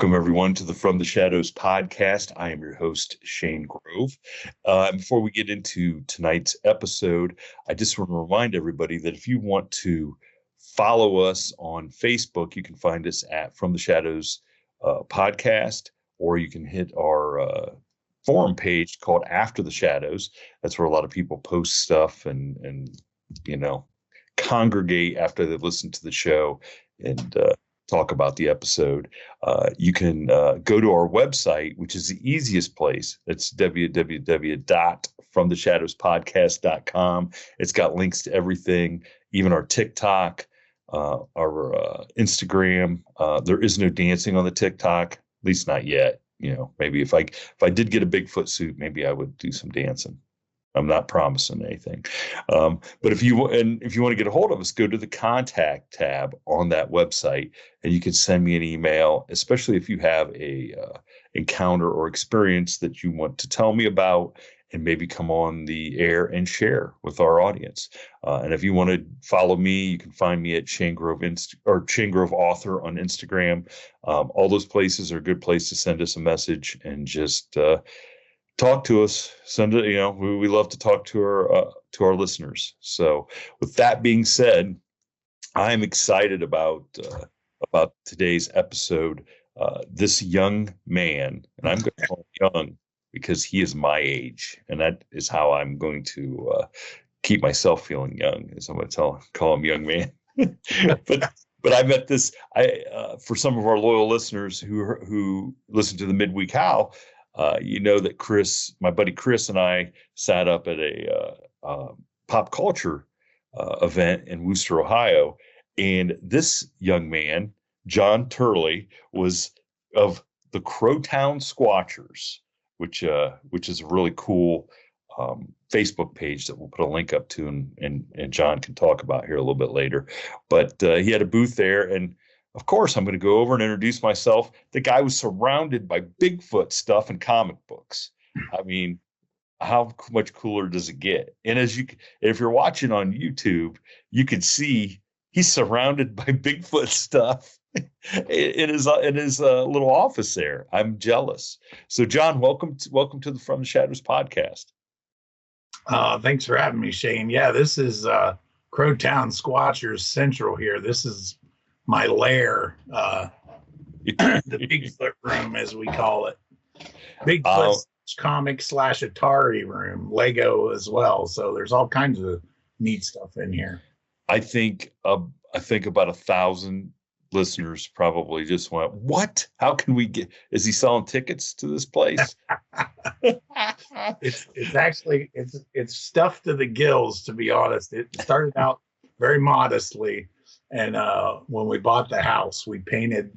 Welcome, everyone, to the From the Shadows podcast. I am your host, Shane Grove. Before we get into tonight's episode, I just want to remind everybody that if you want to follow us on Facebook, you can find us at From the Shadows podcast, or you can hit our forum page called After the Shadows. That's where a lot of people post stuff and congregate after they've listened to the show and talk about the episode. You can go to our website, which is the easiest place. It's www.fromtheshadowspodcast.com. It's got links to everything, even our TikTok, our Instagram. There is no dancing on the TikTok, at least not yet. Maybe if I did get a Bigfoot suit, maybe I would do some dancing. I'm not promising anything. But if you want to get a hold of us, go to the contact tab on that website, and you can send me an email, especially if you have a encounter or experience that you want to tell me about and maybe come on the air and share with our audience. And if you want to follow me, you can find me at Shane Grove Shane Grove Author on Instagram. All those places are a good place to send us a message and just talk to us. Send it. We love to talk to our listeners. So, with that being said, I'm excited about today's episode. This young man, and I'm going to call him young because he is my age, and that is how I'm going to keep myself feeling young. Is I'm going to call him young man. But I met this. For some of our loyal listeners who listen to the Midweek Howl. That Chris, my buddy Chris, and I sat up at a pop culture event in Wooster, Ohio, and this young man, John Turley, was of the Crowtown Squatchers, which is a really cool Facebook page that we'll put a link up to, and John can talk about here a little bit later. But he had a booth there, and of course, I'm going to go over and introduce myself. The guy was surrounded by Bigfoot stuff and comic books. I mean, how much cooler does it get? And if you're watching on YouTube, you can see he's surrounded by Bigfoot stuff in his little office there. I'm jealous. So, John, welcome to the From the Shadows podcast. Thanks for having me, Shane. Yeah, this is Crowtown Squatchers Central here. This is my lair, the Bigfoot room, as we call it. Bigfoot comic / Atari room, Lego as well. So there's all kinds of neat stuff in here. I think about 1,000 listeners probably just went, "What? How can we get? Is he selling tickets to this place?" It's actually stuffed to the gills, to be honest. It started out very modestly. And when we bought the house, we painted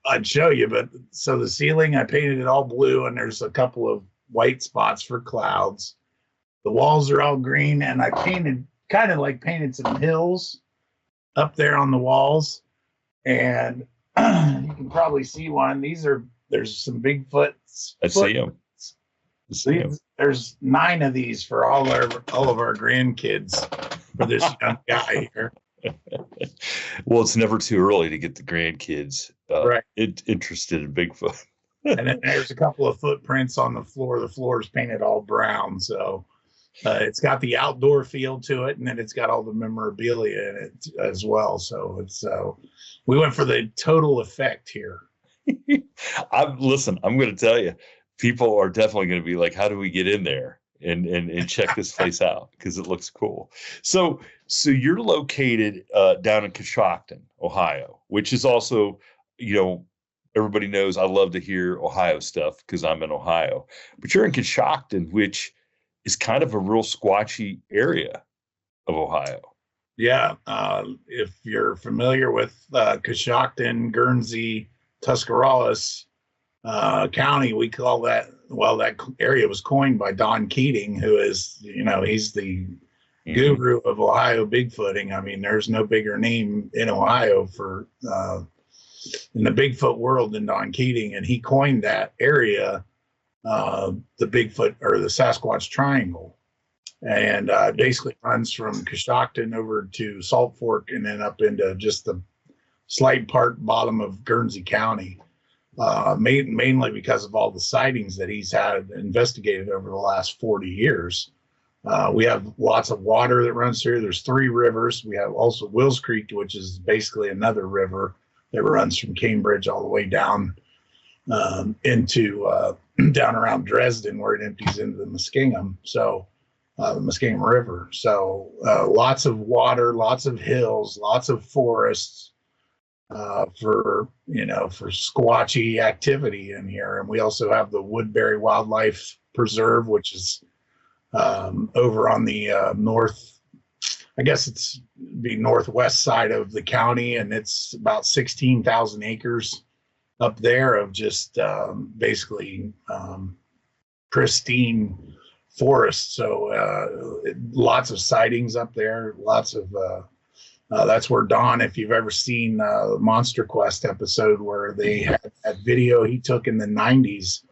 I'd show you, but so the ceiling, I painted it all blue, and there's a couple of white spots for clouds. The walls are all green, and I painted some hills up there on the walls. And you can probably see one. There's some Bigfoot. I see them. There's 9 of these for all of our grandkids for this young guy here. Well, it's never too early to get the grandkids right. interested in Bigfoot. And then there's a couple of footprints on the floor. The floor is painted all brown, so it's got the outdoor feel to it, and then it's got all the memorabilia in it as well. So we went for the total effect here. I'm going to tell you, people are definitely going to be like, "How do we get in there and check this place out?" Because it looks cool. So you're located down in Coshocton, Ohio, which is also, everybody knows I love to hear Ohio stuff because I'm in Ohio. But you're in Coshocton, which is kind of a real squatchy area of Ohio. Yeah. If you're familiar with Coshocton, Guernsey, Tuscarawas County, we call that, that area was coined by Don Keating, who is, he's the guru of Ohio Bigfooting. I mean, there's no bigger name in Ohio for in the Bigfoot world than Don Keating, and he coined that area the Bigfoot or the Sasquatch Triangle, and basically runs from Coshocton over to Salt Fork and then up into just the slight part bottom of Guernsey County. mainly because of all the sightings that he's had investigated over the last 40 years. We have lots of water that runs through. There's 3 rivers. We have also Wills Creek, which is basically another river that runs from Cambridge all the way down into down around Dresden, where it empties into the Muskingum. So the Muskingum River. So lots of water, lots of hills, lots of forests for squatchy activity in here. And we also have the Woodbury Wildlife Preserve, which is over on the north, I guess it's the northwest side of the county, and it's about 16,000 acres up there of just basically pristine forest. So lots of sightings up there, lots of that's where Don, if you've ever seen the Monster Quest episode where they had that video he took in the 90s,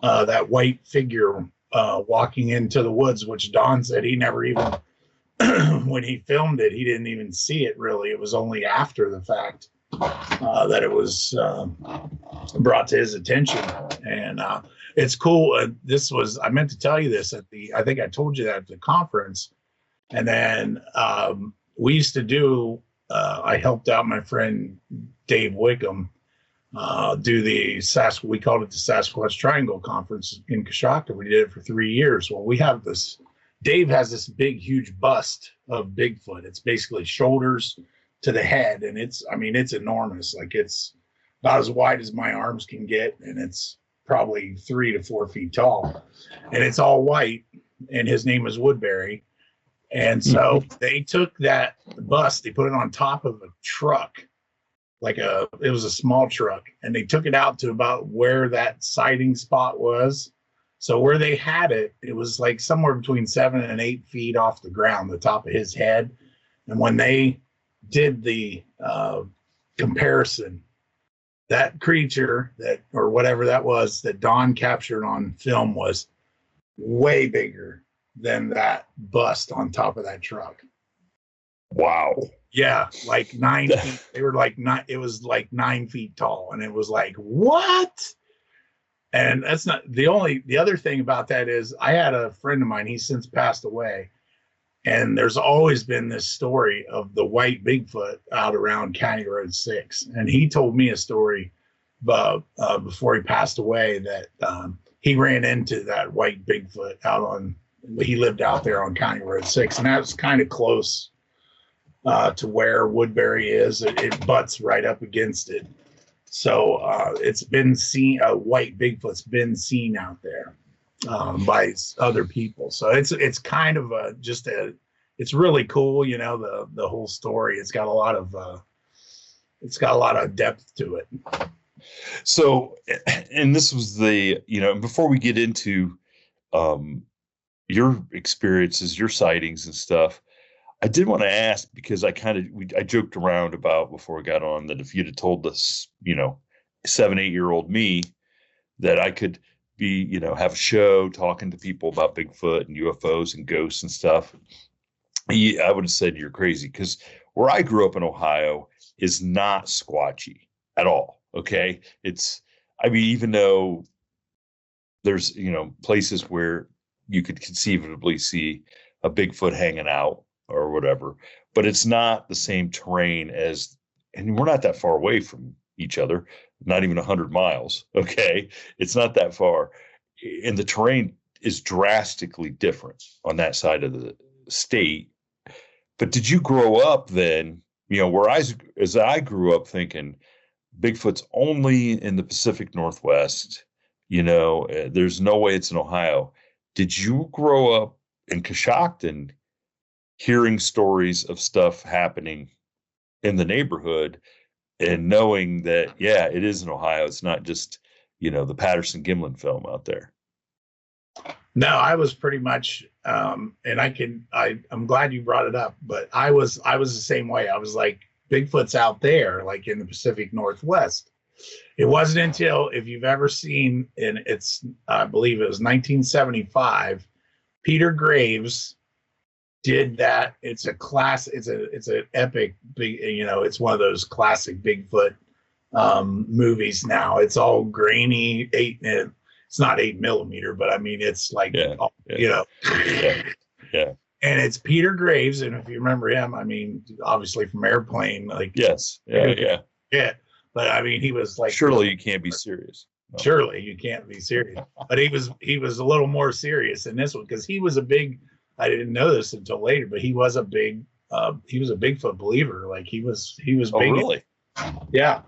that white figure walking into the woods, which Don said he never even, when he filmed it, he didn't even see it really. It was only after the fact that it was brought to his attention. And it's cool. I meant to tell you this I think I told you that at the conference. And then we used to do, I helped out my friend Dave Wickham do we called it the Sasquatch Triangle conference in Coshocton. We did it for 3 years. Well, Dave has this big, huge bust of Bigfoot. It's basically shoulders to the head. And it's enormous. Like, it's about as wide as my arms can get. And it's probably 3 to 4 feet tall. And it's all white. And his name is Woodbury. And so they took that bust, they put it on top of a truck, it was a small truck, and they took it out to about where that sighting spot was. So where they had it, it was like somewhere between 7 and 8 feet off the ground, the top of his head. And when they did the comparison, that creature or whatever that was that Don captured on film was way bigger than that bust on top of that truck. Wow. Yeah, like 9 feet. They were like it was like 9 feet tall, and it was like, what? And that's not the other thing about that is I had a friend of mine, he's since passed away, and there's always been this story of the white Bigfoot out around County Road 6. And he told me a story before he passed away that he ran into that white Bigfoot he lived out there on County Road 6, and that was kind of close to where Woodbury is. It butts right up against it. So it's been seen, white Bigfoot's been seen out there by other people. So it's kind of it's really cool, the whole story. It's got a lot of depth to it. So, and this was before we get into your experiences, your sightings and stuff, I did want to ask, because I joked around about before we got on that if you'd have told us, 7, 8-year-old me that I could be, have a show talking to people about Bigfoot and UFOs and ghosts and stuff, I would have said you're crazy, because where I grew up in Ohio is not squatchy at all. Okay. Even though there's, places where you could conceivably see a Bigfoot hanging out or whatever, but it's not the same terrain and we're not that far away from each other, not even 100 miles. Okay. It's not that far. And the terrain is drastically different on that side of the state. But did you grow up then, as I grew up thinking Bigfoot's only in the Pacific Northwest, there's no way it's in Ohio. Did you grow up in Coshocton hearing stories of stuff happening in the neighborhood and knowing that, yeah, it is in Ohio? It's not just, the Patterson-Gimlin film out there. No, I was pretty much, and I'm glad you brought it up, but I was the same way. I was like, Bigfoot's out there, like in the Pacific Northwest. It wasn't until, if you've ever seen, I believe it was 1975, Peter Graves did that. It's an epic big, it's one of those classic Bigfoot movies now. It's all grainy, it's not 8 millimeter, but I mean, it's like, you know, yeah. And it's Peter Graves. And if you remember him, I mean, obviously from Airplane, like, Yes. Yeah. But I mean, he was like, surely you can't be serious. No. Surely you can't be serious. But he was a little more serious in this one because he was a big, I didn't know this until later, but he was a Bigfoot believer. Like he was big. Oh, really? Yeah.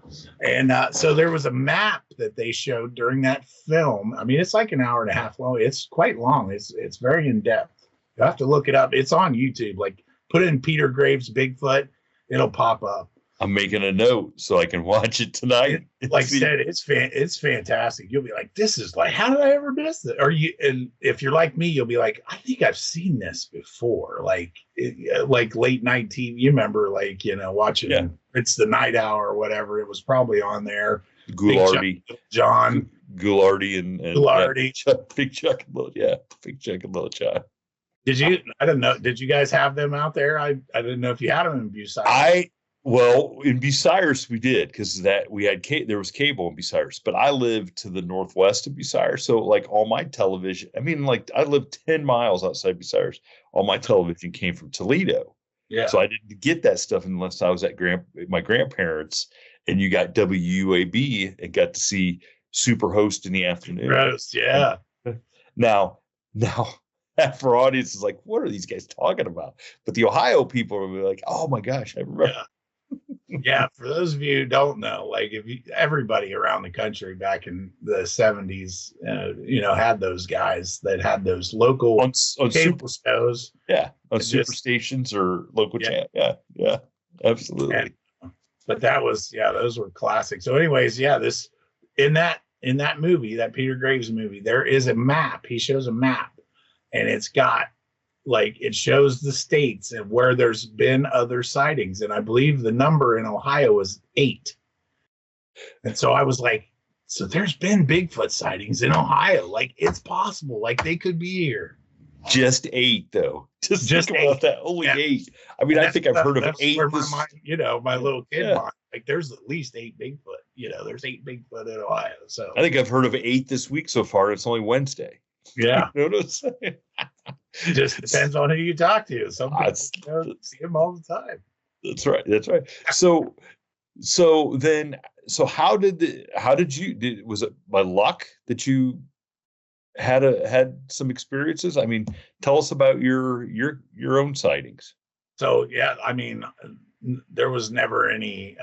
And so there was a map that they showed during that film. I mean, it's like an hour and a half long. It's quite long. It's very in depth. You have to look it up. It's on YouTube. Like put in Peter Graves Bigfoot, it'll pop up. I'm making a note so I can watch it tonight. Like I said, it's fantastic. You'll be like, this is like, how did I ever miss it? And if you're like me, you'll be like, I think I've seen this before. Like late night TV. You remember, like, you know, watching It's the Night Hour or whatever. It was probably on there. Ghoulardi, John Ghoulardi and Ghoulardi. Big Chuck and Little John. Did you? I don't know. Did you guys have them out there? I didn't know if you had them in Bucyrus. Well, in Bucyrus we did because we had there was cable in Bucyrus, but I lived to the northwest of Bucyrus, so like all my television. I mean, like I lived 10 miles outside Bucyrus. All my television came from Toledo, so I didn't get that stuff unless I was at my grandparents, and you got WUAB and got to see Superhost in the afternoon. Gross, yeah. Now, half our audience is like, "What are these guys talking about?" But the Ohio people are like, "Oh my gosh, I remember." Yeah. Yeah, for those of you who don't know, like everybody around the country back in the 70s, you know, had those guys that had those local on cable shows. Yeah, on super stations or local channel. Yeah, absolutely. But that was, those were classic. So anyways, this in that movie, that Peter Graves movie, there is a map. He shows a map and it's got, like, it shows the states and where there's been other sightings. And I believe the number in Ohio is 8. And so I was like, so there's been Bigfoot sightings in Ohio. Like, it's possible. Like, they could be here. Just 8, though. Just think 8. About that. Only 8. I mean, I think I've heard of 8. Where my mind, you know, my little kid mind. Like, there's at least 8 Bigfoot. You know, there's 8 Bigfoot in Ohio. So I think I've heard of 8 this week so far. It's only Wednesday. Yeah. You know what I'm saying? Just depends on who you talk to. Some people see him all the time. That's right. So how did you was it by luck that you had some experiences? I mean, tell us about your own sightings. So I mean, there was never any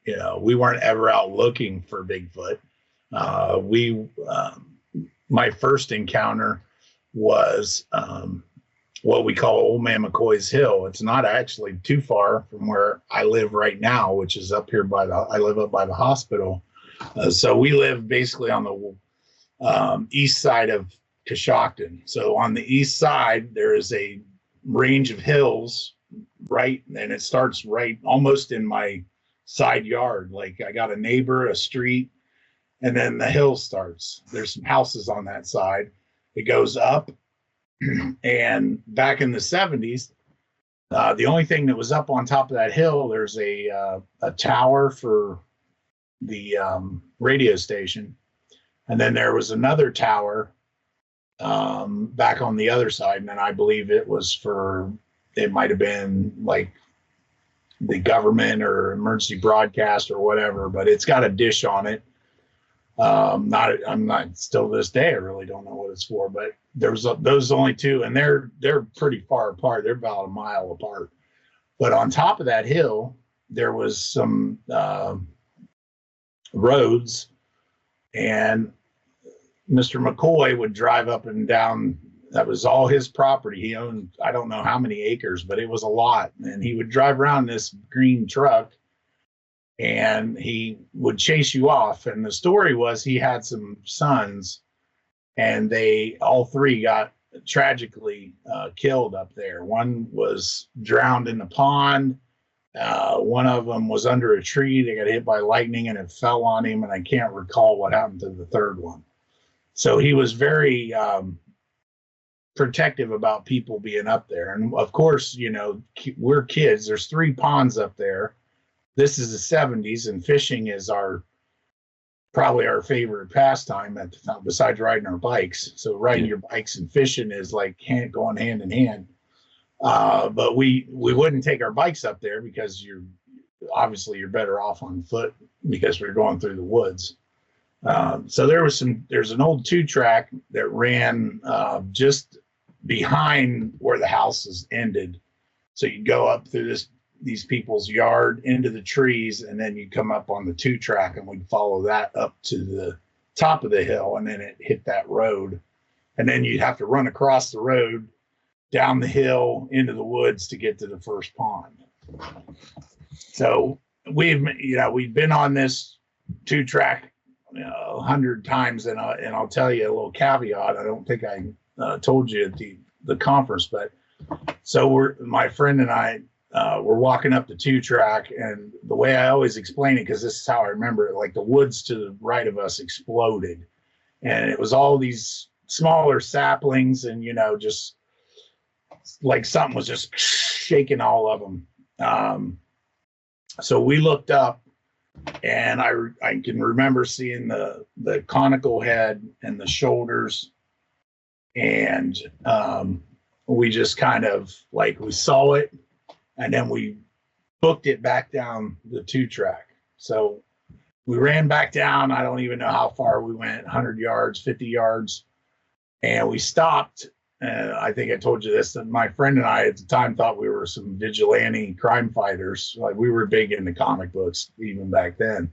you know, we weren't ever out looking for Bigfoot. My first encounter was what we call Old Man McCoy's Hill. It's not actually too far from where I live right now, which is up here I live up by the hospital. So we live basically on the east side of Coshocton. So on the east side, there is a range of hills, right? And it starts right almost in my side yard. Like, I got a neighbor, a street, and then the hill starts. There's some houses on that side. It goes up. And back in the 70s, the only thing that was up on top of that hill, there's a tower for the radio station. And then there was another tower back on the other side. And then I believe it might have been like the government or emergency broadcast or whatever, but it's got a dish on it. I'm not still to this day, I really don't know what it's for, but those only 2, and they're pretty far apart. They're about a mile apart. But on top of that hill, there was some roads, and Mr. McCoy would drive up and down. That was all his property. He owned, I don't know how many acres, but it was a lot. And he would drive around this green truck and he would chase you off. And the story was he had some sons and they all 3 got tragically killed up there. One was drowned in the pond. One of them was under a tree. They got hit by lightning and it fell on him. And I can't recall what happened to the third one. So he was very protective about people being up there. And of course, you know, we're kids. There's 3 ponds up there. this is the 70s, and fishing is probably our favorite pastime at the time, besides riding our bikes. So riding your bikes and fishing is like going hand in hand. But we wouldn't take our bikes up there because you're better off on foot because we're going through the woods. So there's an old 2-track that ran just behind where the houses ended. So you go up through these people's yard into the trees, and then you come up on the 2-track, and we'd follow that up to the top of the hill, and then it hit that road. And then you'd have to run across the road, down the hill, into the woods to get to the first pond. So we've been on this 2-track 100 times, and I'll tell you a little caveat. I don't think I told you at the conference, but so my friend and I, we're walking up the 2-track, and the way I always explain it, because this is how I remember it, like the woods to the right of us exploded, and it was all these smaller saplings, and just like something was just shaking all of them. So we looked up, and I can remember seeing the conical head and the shoulders, and we just kind of like, we saw it, and then we booked it back down the 2-track. So we ran back down. I don't even know how far we went, 100 yards, 50 yards. And we stopped. I think I told you this, that my friend and I at the time thought we were some vigilante crime fighters. Like, we were big into comic books even back then.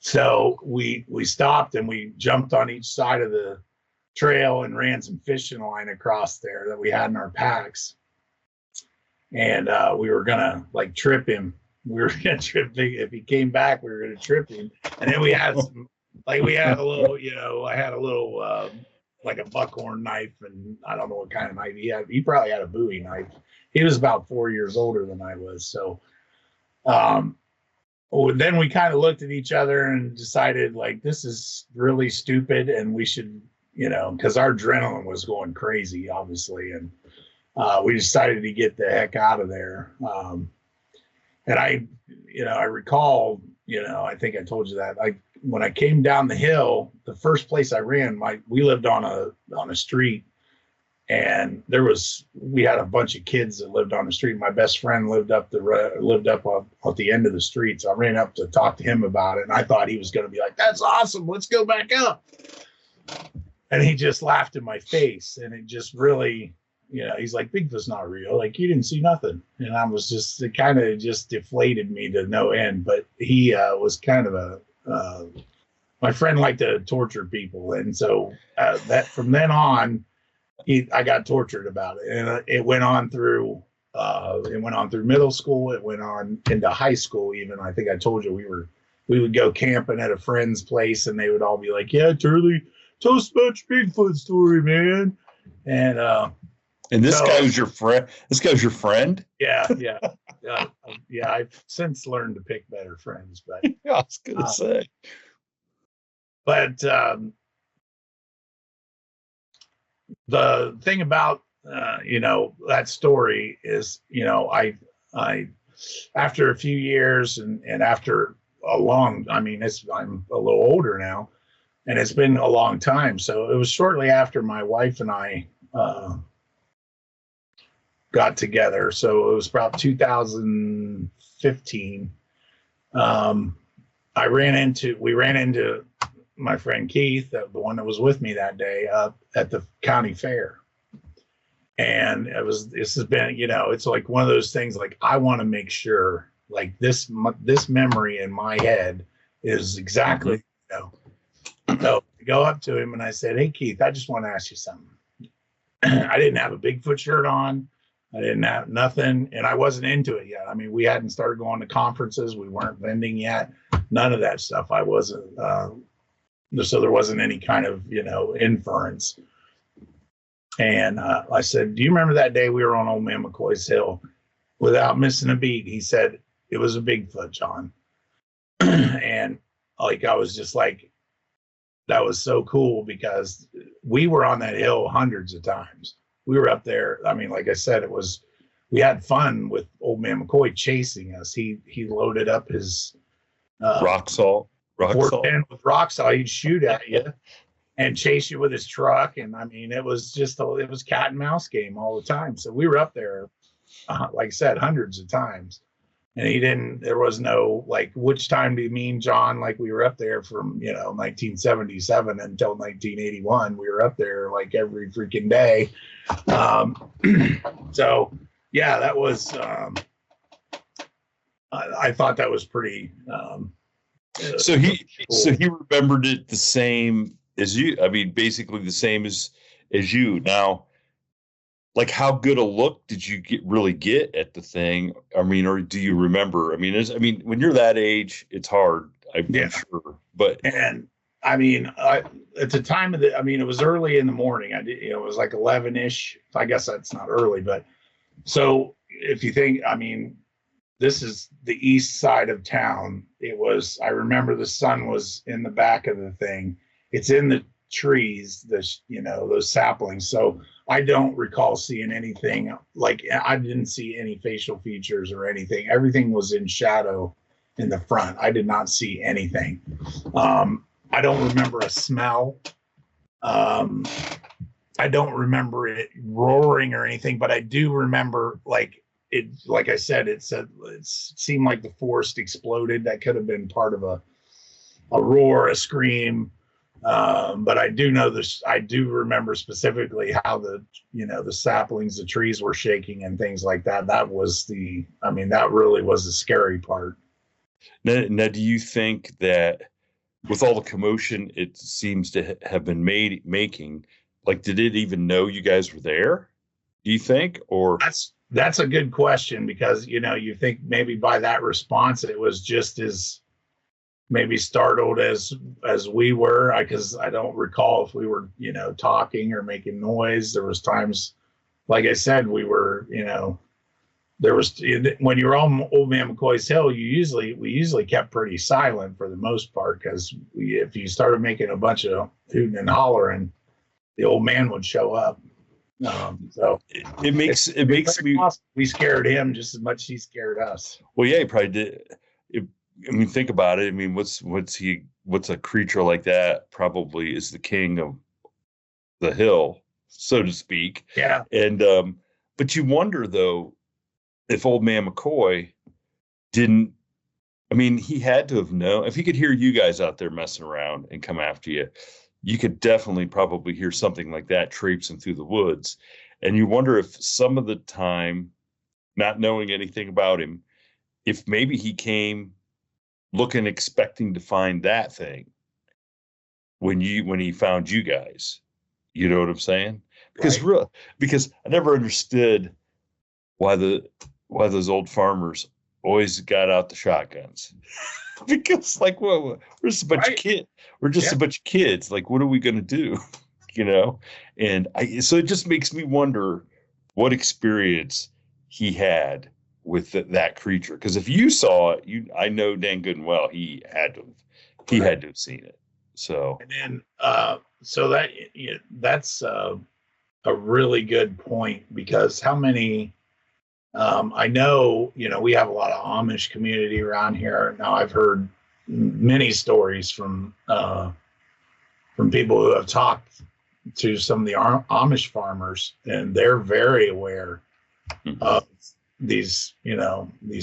So we stopped, and we jumped on each side of the trail and ran some fishing line across there that we had in our packs. And we were gonna like trip him. We were gonna trip him. If he came back, we were gonna trip him. And then we had a little, I had a little like a buckhorn knife, and I don't know what kind of knife he had. He probably had a Bowie knife. He was about 4 years older than I was. So then we kind of looked at each other and decided, like, this is really stupid, and we should, because our adrenaline was going crazy, obviously, and we decided to get the heck out of there. And I recall, I think I told you that, when I came down the hill, the first place I ran, we lived on a street, and we had a bunch of kids that lived on the street. My best friend lived up at the end of the street. So I ran up to talk to him about it, and I thought he was going to be like, "That's awesome, let's go back up." And he just laughed in my face, and it just really, he's like, "Bigfoot's not real. Like, you didn't see nothing." And I was just, it kind of just deflated me to no end. But he was kind of my friend liked to torture people. And so that from then on, I got tortured about it. And it went on through middle school. It went on into high school even. I think I told you we would go camping at a friend's place, and they would all be like, "Yeah, Turley, tell us about your Bigfoot story, man." And this guy was your friend. This guy was your friend. Yeah. I've since learned to pick better friends, but yeah, I was gonna say. But the thing about that story is, I after a few years and after a long, I'm a little older now, and it's been a long time. So it was shortly after my wife and I got together. So it was about 2015. We ran into my friend Keith, the one that was with me that day, up at the county fair. And this has been, it's like one of those things, like, I want to make sure, like, this memory in my head is exactly, So I go up to him and I said, "Hey, Keith, I just want to ask you something." I didn't have a Bigfoot shirt on. I didn't have nothing, and I wasn't into it yet. We hadn't started going to conferences. We weren't vending yet. None of that stuff. I wasn't, so there wasn't any kind of, inference. And I said, "Do you remember that day we were on Old Man McCoy's Hill?" Without missing a beat, he said, "It was a Bigfoot, John." And like, I was just like, that was so cool, because we were on that hill hundreds of times. We were up there. Like I said, it was we had fun with old man McCoy chasing us. He loaded up his rock salt, 410 with rock salt. He'd shoot at you and chase you with his truck. And I mean, it was cat and mouse game all the time. So we were up there, like I said, hundreds of times. And there was no, like, which time do you mean, John? Like, we were up there from, 1977 until 1981. We were up there like every freaking day. So yeah, that was, I thought that was pretty, so he remembered it the same as you. I mean, basically the same as you. Now, like, how good a look did you really get at the thing? I mean, or do you remember? I mean, when you're that age, it's hard. I'm sure. But I mean, at the time it was early in the morning. It was like 11-ish. I guess that's not early, but so if you think, I mean, this is the east side of town. I remember the sun was in the back of the thing. It's in the trees, those saplings. So I don't recall seeing anything. Like, I didn't see any facial features or anything. Everything was in shadow in the front. I did not see anything. I don't remember a smell. I don't remember it roaring or anything, but I do remember, like I said, it seemed like the forest exploded. That could have been part of a roar, a scream. But I do know this. I do remember specifically how the saplings, the trees were shaking and things like that. That really was the scary part. Now, do you think that with all the commotion it seems to have been making, like, did it even know you guys were there? Do you think? Or that's a good question, because you think maybe by that response it was just as maybe startled as we were, because I don't recall if we were talking or making noise. There was times, like I said, we were there was, when you were on Old Man McCoy's Hill, we usually kept pretty silent for the most part, because if you started making a bunch of hooting and hollering, the old man would show up. So it makes me awesome. We scared him just as much as he scared us. Well, yeah, he probably did. I mean, think about it. I mean, what's a creature like that probably is the king of the hill, so to speak. Yeah. And but you wonder though, if old man McCoy didn't. I mean, he had to have known. If he could hear you guys out there messing around and come after you, you could definitely probably hear something like that traipsing through the woods. And you wonder if some of the time, not knowing anything about him, if maybe he came looking, expecting to find that thing when he found you guys. You know what I'm saying? Because Right. Because I never understood why those old farmers always got out the shotguns. Because, like, well, we're just a bunch of kids. We're just a bunch of kids. Like, what are we going to do? And so it just makes me wonder what experience he had with that creature. Because if you saw it, I know dang good and well he had to have seen it. So, and then so that's a really good point, because how many I know, we have a lot of Amish community around here. Now, I've heard many stories from people who have talked to some of the Amish farmers, and they're very aware of these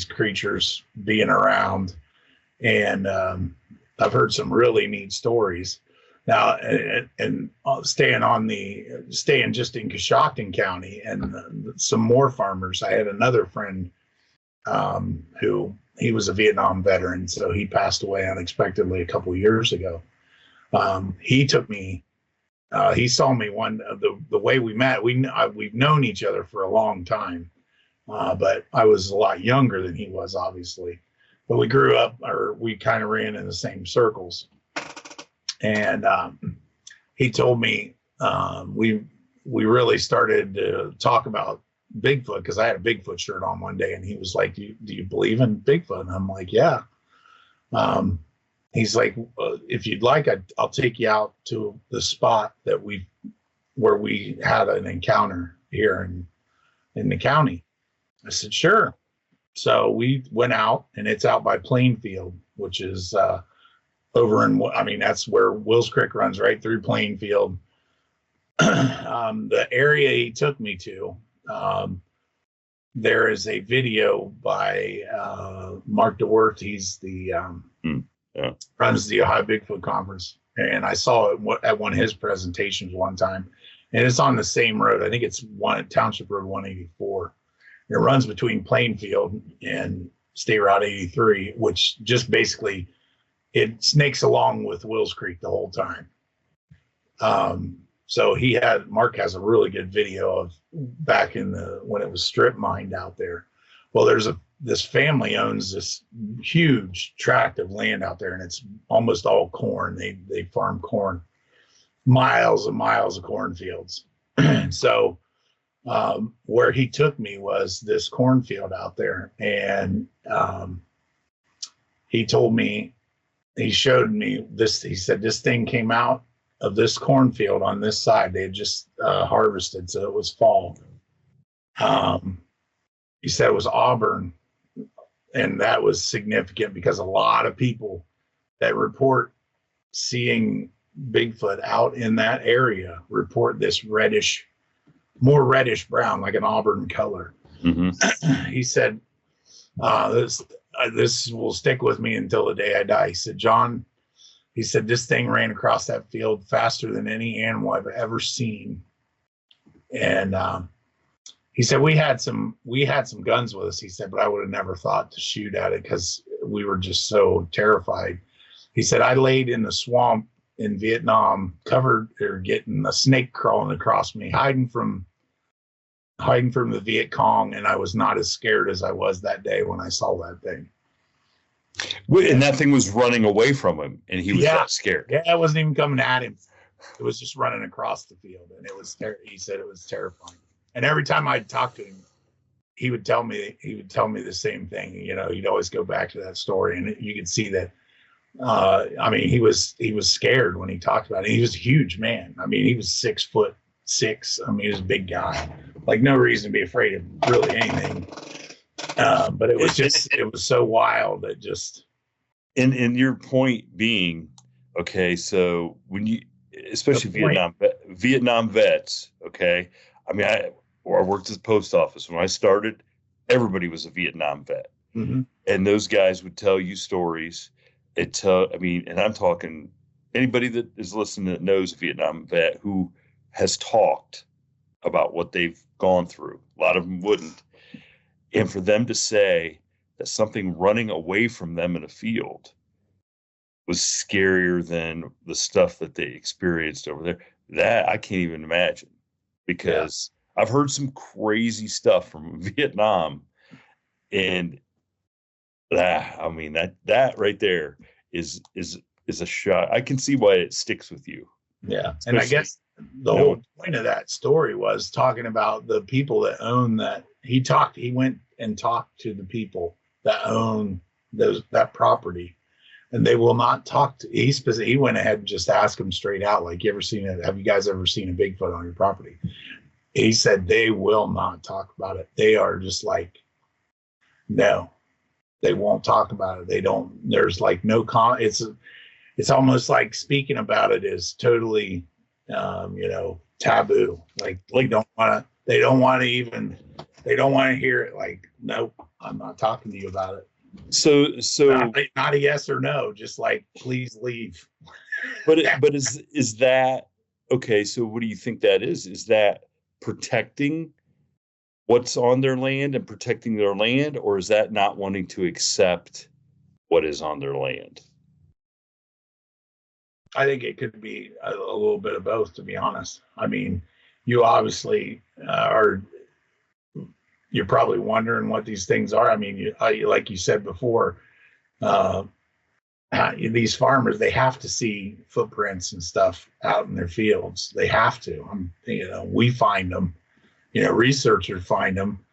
creatures being around. And I've heard some really neat stories. Now, and staying just in Coshocton County, and some more farmers. I had another friend who, he was a Vietnam veteran, so he passed away unexpectedly a couple of years ago. He took me. He saw me the way we met. We've known each other for a long time, but I was a lot younger than he was, obviously. But we grew up, or we kind of ran in the same circles. And he told me we really started to talk about Bigfoot, because I had a Bigfoot shirt on one day, and he was like, do you believe in Bigfoot? And I'm like, yeah. He's like, if you'd like, I'll take you out to the spot where we had an encounter here in the county. I said, sure. So we went out, and it's out by Plainfield, which is over in, I mean, that's where Wills Creek runs right through Plainfield. The area he took me to, there is a video by Mark DeWerth. He's the runs the Ohio Bigfoot Conference, and I saw it at one of his presentations one time, and it's on the same road. I think it's Township Road 184. It runs between Plainfield and State Route 83, which just basically it snakes along with Wills Creek the whole time. So Mark has a really good video of back in when it was strip mined out there. Well, this family owns this huge tract of land out there, and it's almost all corn. They farm corn, miles and miles of cornfields. So where he took me was this cornfield out there, and he showed me this. He said this thing came out of this cornfield on this side. They had just harvested, so it was fall. He said it was auburn, and that was significant because a lot of people that report seeing Bigfoot out in that area report this more reddish brown, like an auburn color. Mm-hmm. He said, this will stick with me until the day I die. He said, John, he said, this thing ran across that field faster than any animal I've ever seen. And he said, we had some guns with us. He said, but I would have never thought to shoot at it because we were just so terrified. He said, I laid in the swamp in Vietnam, getting a snake crawling across me, hiding from the Viet Cong, and I was not as scared as I was that day when I saw that thing. And that thing was running away from him, and he was that scared. Yeah, it wasn't even coming at him. It was just running across the field, and he said it was terrifying. And every time I'd talk to him, he would tell me the same thing. You know, he'd always go back to that story, and you could see that. I mean, he was scared when he talked about it. He was a huge man. I mean, he was 6'6". I mean, he was a big guy. Like, no reason to be afraid of really anything. But it was so wild that just. And your point being, okay, so when you, especially Vietnam vets, okay. I mean, I worked at the post office when I started. Everybody was a Vietnam vet, mm-hmm. And those guys would tell you stories. And I'm talking anybody that is listening that knows a Vietnam vet who has talked about what they've gone through. A lot of them wouldn't. And for them to say that something running away from them in a field was scarier than the stuff that they experienced over there, that I can't even imagine, because I've heard some crazy stuff from Vietnam, and that right there is a shot. I can see why it sticks with you. Yeah. And I guess the whole point of that story was talking about the people that own that. He went and talked to the people that own that property, and they will not talk to. He went ahead and just asked them straight out, like, have you guys ever seen a Bigfoot on your property? He said they will not talk about it. They are just like, no, they won't talk about it. They don't. There's like no it's almost like speaking about it is totally, taboo. Like they don't want to hear it. Like, nope, I'm not talking to you about it. So not a yes or no, just like, please leave. But is that okay? So what do you think that is? Is that protecting what's on their land and protecting their land, or is that not wanting to accept what is on their land? I think it could be a little bit of both, to be honest. I mean, you obviously you're probably wondering what these things are. I mean, like you said before, these farmers, they have to see footprints and stuff out in their fields. They have to. We find them. Researchers find them.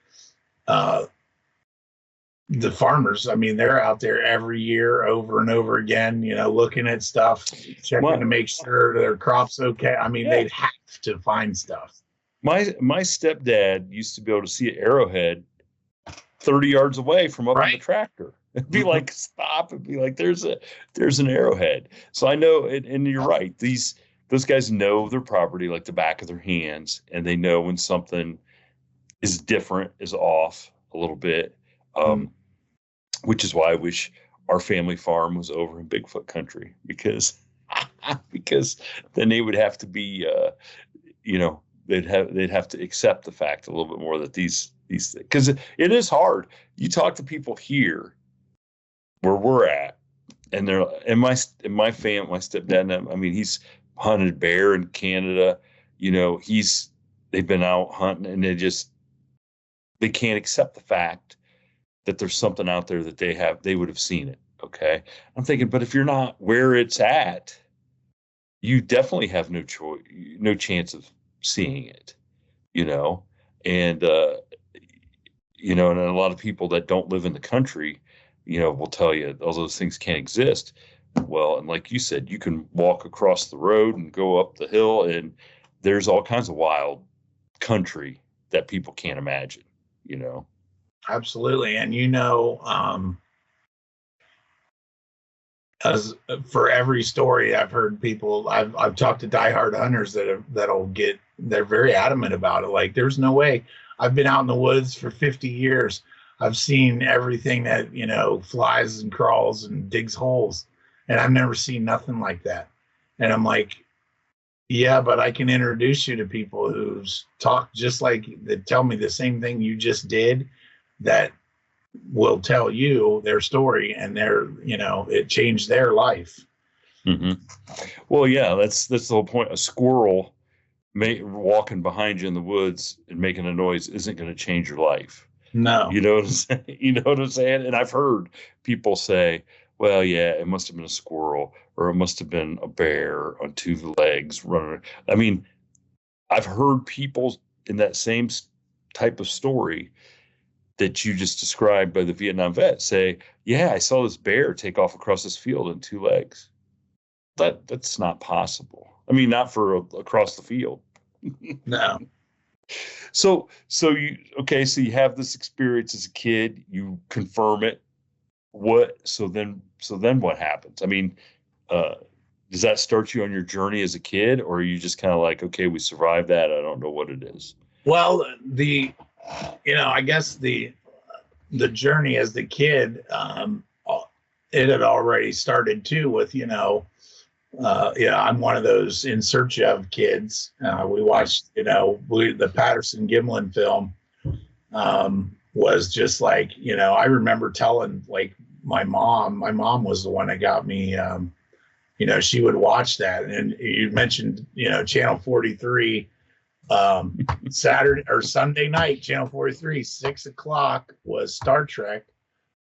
The farmers, I mean, they're out there every year over and over again, looking at stuff, checking to make sure their crop's okay. I mean, they'd have to find stuff. My stepdad used to be able to see an arrowhead 30 yards away from up in the Right. tractor. It'd be like, stop. It'd be like, there's an arrowhead. So I know, and you're right. Those guys know their property like the back of their hands, and they know when something is different, is off a little bit. Which is why I wish our family farm was over in Bigfoot country, because then they would have to be, they'd have to accept the fact a little bit more that these because it is hard. You talk to people here where we're at, and they're my family, my stepdad, I mean, he's hunted bear in Canada. They've been out hunting, and they can't accept the fact that there's something out there that they would have seen it. Okay. I'm thinking, but if you're not where it's at, you definitely have no chance of seeing it, and and a lot of people that don't live in the country, will tell you all those things can't exist. Well, and like you said, you can walk across the road and go up the hill, and there's all kinds of wild country that people can't imagine, Absolutely. And as for every story I've heard people, I've talked to diehard hunters they're very adamant about it. Like, there's no way. I've been out in the woods for 50 years. I've seen everything that, flies and crawls and digs holes, and I've never seen nothing like that. And I'm like, yeah, but I can introduce you to people who's talked just like, that tell me the same thing you just did, that will tell you their story, and it changed their life. Mm-hmm. Well, yeah, that's the whole point. A squirrel walking behind you in the woods and making a noise isn't going to change your life. No. You know what I'm saying? You know what I'm saying? And I've heard people say, well, yeah, it must have been a squirrel, or it must have been a bear on two legs running. I mean, I've heard people in that same type of story that you just described by the Vietnam vet say, yeah, I saw this bear take off across this field on two legs. That's not possible. I mean, not for across the field. No. So you have this experience as a kid, you confirm it. So then what happens? I mean, does that start you on your journey as a kid, or are you just kind of like, okay, we survived that, I don't know what it is? Well, I guess the journey as the kid, it had already started too with, I'm one of those in search of kids. We watched, the Patterson Gimlin film, was just like, I remember telling, like, my mom was the one that got me, she would watch that. And you mentioned, Channel 43, Saturday or Sunday night, Channel 43, 6:00 was Star Trek.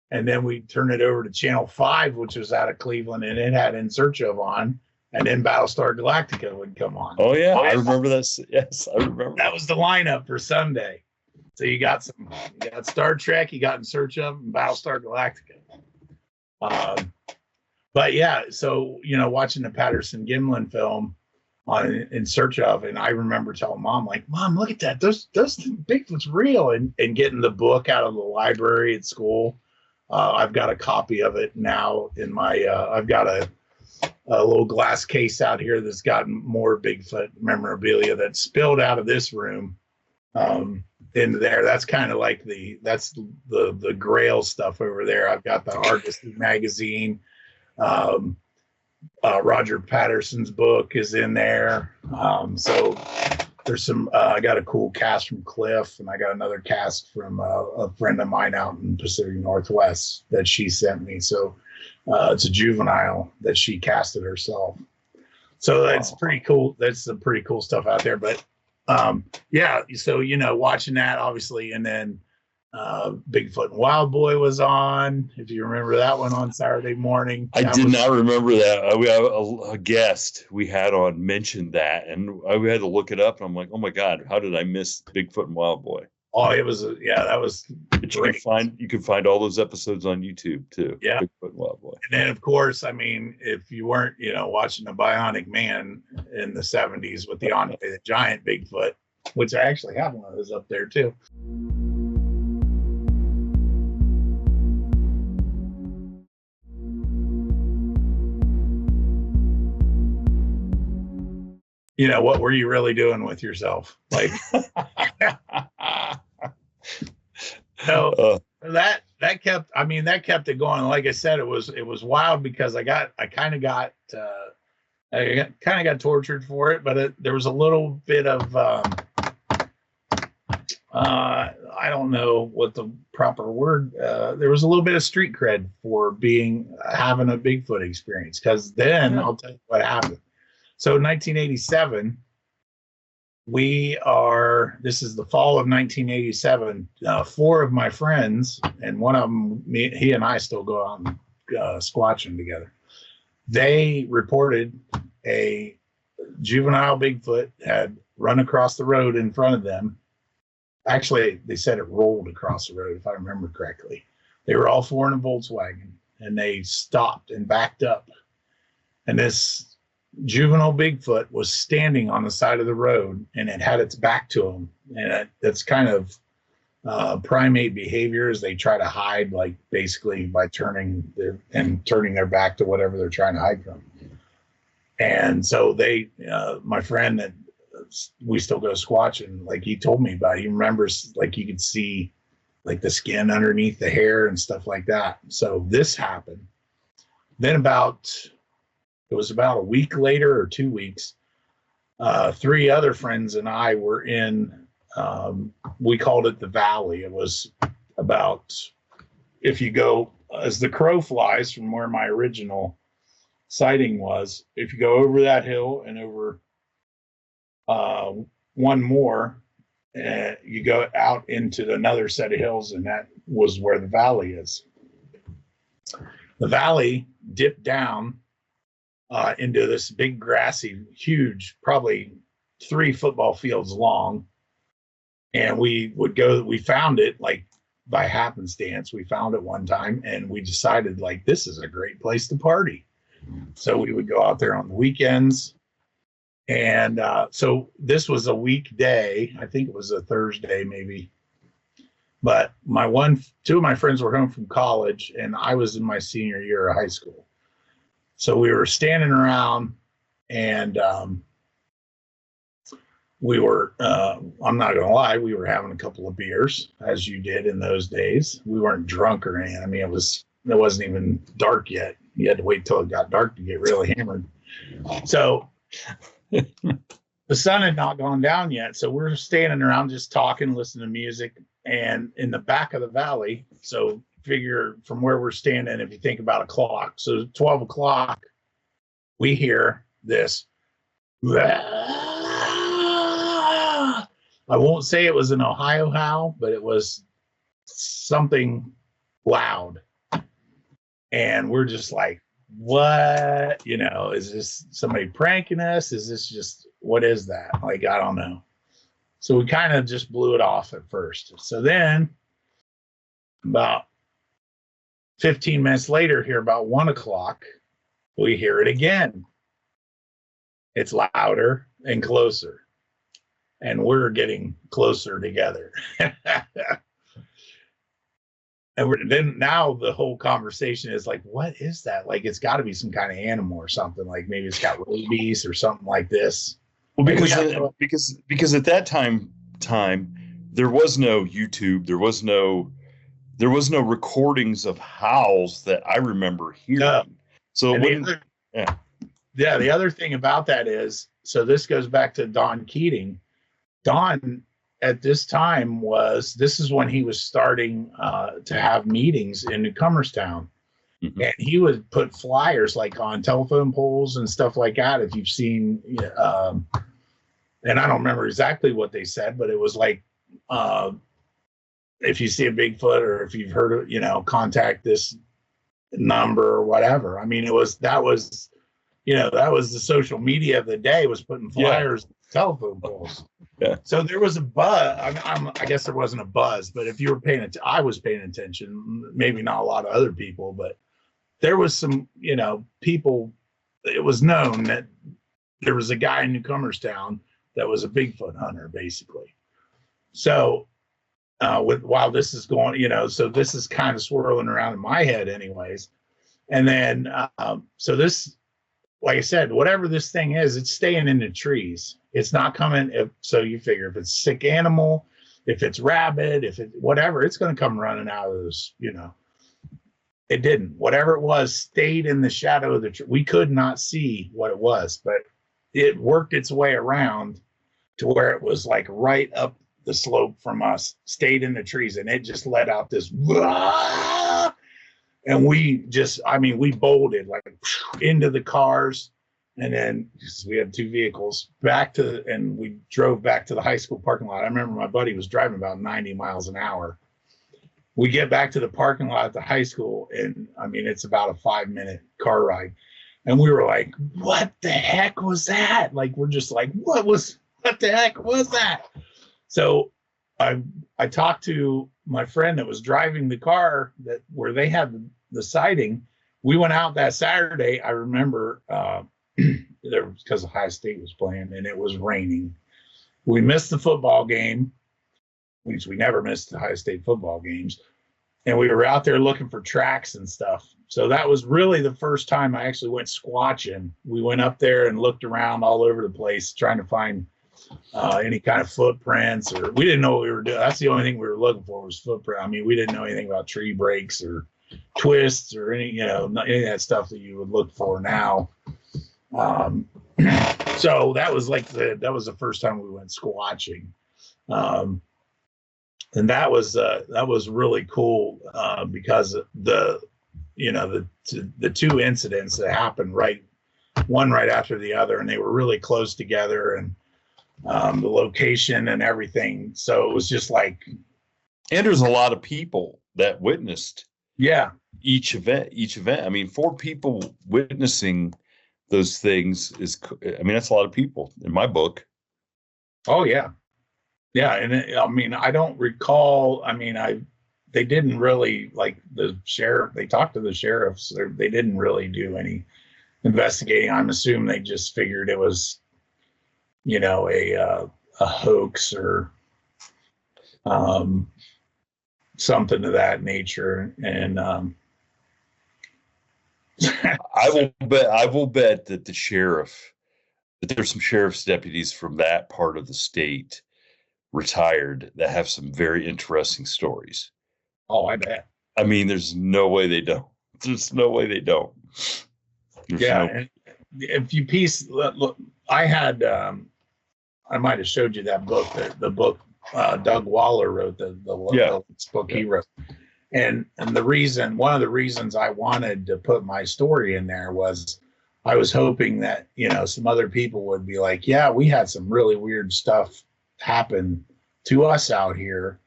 And then we'd turn it over to Channel 5, which was out of Cleveland, and it had In Search of on. And then Battlestar Galactica would come on. Oh, yeah. I remember that. Yes, I remember. That was the lineup for Sunday. So you got Star Trek, you got In Search of, and Battlestar Galactica. But yeah, so, watching the Patterson Gimlin film on In Search of, and I remember telling Mom, like, Mom, look at that. Those Bigfoot's real. And getting the book out of the library at school. I've got a copy of it now in my, I've got a little glass case out here that's got more Bigfoot memorabilia that spilled out of this room into there. That's kind of like that's the Grail stuff over there. I've got the Artist magazine. Roger Patterson's book is in there. So there's some, I got a cool cast from Cliff, and I got another cast from a friend of mine out in Pacific Northwest that she sent me. So it's a juvenile that she casted herself. So that's pretty cool. That's some pretty cool stuff out there. But yeah, so, watching that, obviously, and then Bigfoot and Wild Boy was on, if you remember that one, on Saturday morning. I did not remember that. We have a guest we had on mentioned that, and we had to look it up, and I'm like, oh my God, how did I miss Bigfoot and Wild Boy? Oh, it was, that was great. You can find all those episodes on YouTube too. Yeah. Bigfoot and Wild Boy. And then, of course, I mean, if you weren't, watching the Bionic Man in the 70s with the giant Bigfoot, which I actually have one of those up there too. you know, what were you really doing with yourself? Like, so that kept, I mean, that kept it going. Like I said, it was wild because I kind of got tortured for it, but there was a little bit of, I don't know what the proper word, there was a little bit of street cred for having a Bigfoot experience. Cause then I'll tell you what happened. So in 1987, this is the fall of 1987. Four of my friends, and one of them, he and I still go out and squatching together. They reported a juvenile Bigfoot had run across the road in front of them. Actually, they said it rolled across the road, if I remember correctly. They were all four in a Volkswagen, and they stopped and backed up. And this juvenile Bigfoot was standing on the side of the road, and it had its back to him. And that's kind of primate behavior, as they try to hide, like basically by turning their back to whatever they're trying to hide from. And so my friend that we still go squatching, like he told me about it. He remembers, like, you could see like the skin underneath the hair and stuff like that. So this happened. Then it was about a week later or 2 weeks, three other friends and I were in, we called it the Valley. It was about, if you go as the crow flies from where my original sighting was, if you go over that hill and over one more, you go out into another set of hills, and that was where the Valley is. The Valley dipped down into this big grassy, huge, probably 3 football fields long. And we found it like by happenstance. We found it one time, and we decided, like, this is a great place to party. So we would go out there on the weekends. And so this was a weekday. I think it was a Thursday maybe. But two of my friends were home from college, and I was in my senior year of high school. So we were standing around, and we were, I'm not going to lie, we were having a couple of beers, as you did in those days. We weren't drunk or anything. I mean, it wasn't even dark yet. You had to wait till it got dark to get really hammered. So the sun had not gone down yet. So we're standing around just talking, listening to music. And in the back of the valley, so figure from where we're standing, if you think about a clock, so 12 o'clock, we hear this. I won't say it was an Ohio howl, but it was something loud. And we're just like, what? You know, is this somebody pranking us? Is this just, what is that? Like, I don't know. So we kind of just blew it off at first. So then about 15 minutes later, here about 1 o'clock, we hear it again. It's louder and closer. And we're getting closer together. And then now the whole conversation is like, what is that? Like, it's got to be some kind of animal or something. Like maybe it's got rabies or something like this. Well, because at that time there was no YouTube, there was no recordings of howls that I remember hearing. No. So the other thing about that is, so this goes back to Don Keating. Don at this time this is when he was starting to have meetings in Newcomerstown. Mm-hmm. And he would put flyers like on telephone poles and stuff like that. If you've seen, and I don't remember exactly what they said, but it was like, if you see a Bigfoot or if you've heard of, contact this number or whatever. I mean, that was the social media of the day, was putting flyers, telephone poles. Yeah. So there was a buzz. I guess there wasn't a buzz, but if you were paying attention, I was paying attention. Maybe not a lot of other people, but there was some, people. It was known that there was a guy in Newcomerstown that was a Bigfoot hunter, basically. So while this is going, so this is kind of swirling around in my head, anyways. And then so this like I said, whatever this thing is, it's staying in the trees. It's not coming. So you figure if it's sick animal, if it's rabid, if it whatever, it's going to come running out of this. It didn't. Whatever it was stayed in the shadow of the tree. We could not see what it was, but it worked its way around to where it was like right up the slope from us, stayed in the trees, and it just let out this, and we bolted like into the cars, and then we had 2 vehicles and we drove back to the high school parking lot. I remember my buddy was driving about 90 miles an hour. We get back to the parking lot at the high school, and it's about a 5-minute car ride. And we were like, what the heck was that? Like, we're just like, what the heck was that? So I talked to my friend that was driving the car where they had the sighting. We went out that Saturday. I remember because Ohio State was playing and it was raining. We missed the football game, which we never missed the Ohio State football games. And we were out there looking for tracks and stuff. So that was really the first time I actually went squatching. We went up there and looked around all over the place trying to find any kind of footprints, or we didn't know what we were doing. That's the only thing we were looking for was footprint. We didn't know anything about tree breaks or twists or any of that stuff that you would look for now. So that was the first time we went squatching. And that was really cool because the 2 incidents that happened one right after the other, and they were really close together, and the location and everything. So it was just like, and there's a lot of people that witnessed each event. 4 people witnessing those things that's a lot of people in my book. Oh yeah. Yeah. And I don't recall, they didn't really, like, the sheriff, they talked to the sheriffs. They didn't really do any investigating. I'm assuming they just figured it was, a hoax or something of that nature. And I will bet that there's some sheriff's deputies from that part of the state retired that have some very interesting stories. Oh, I bet. There's no way they don't. There's no way they don't. And if you look, I had, I might have showed you that book, the book Doug Waller wrote, the book he wrote. And one of the reasons I wanted to put my story in there was I was hoping that, some other people would be like, yeah, we had some really weird stuff happen to us out here,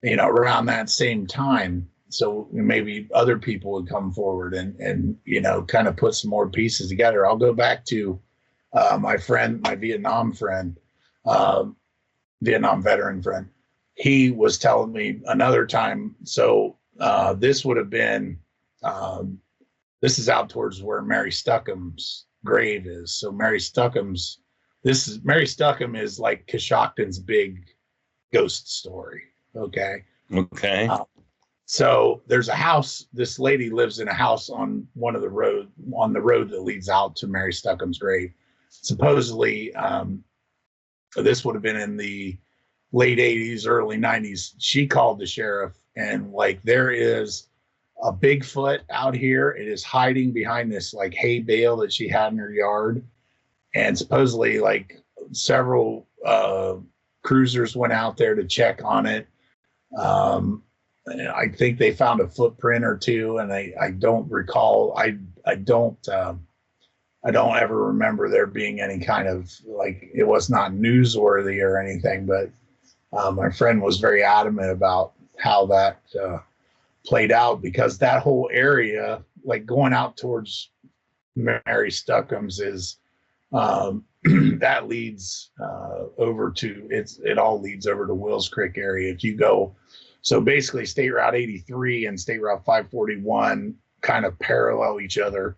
around that same time. So maybe other people would come forward and kind of put some more pieces together. I'll go back to my Vietnam friend, Vietnam veteran friend. He was telling me another time. So this would have been, this is out towards where Mary Stuckham's grave is. So Mary Stuckham is like Coshocton's big ghost story. Okay. So there's a house. This lady lives in a house on the road that leads out to Mary Stuckham's grave. Supposedly, this would have been in the late 80s, early 90s. She called the sheriff and there is a Bigfoot out here. It is hiding behind this hay bale that she had in her yard. And supposedly several cruisers went out there to check on it. I think they found a footprint or 2, and I don't recall. I don't ever remember there being any kind of it was not newsworthy or anything. But my friend was very adamant about how that played out, because that whole area, going out towards Mary Stuckham's, is that leads over to it all leads over to Wills Creek area. If you go, so basically State Route 83 and State Route 541 kind of parallel each other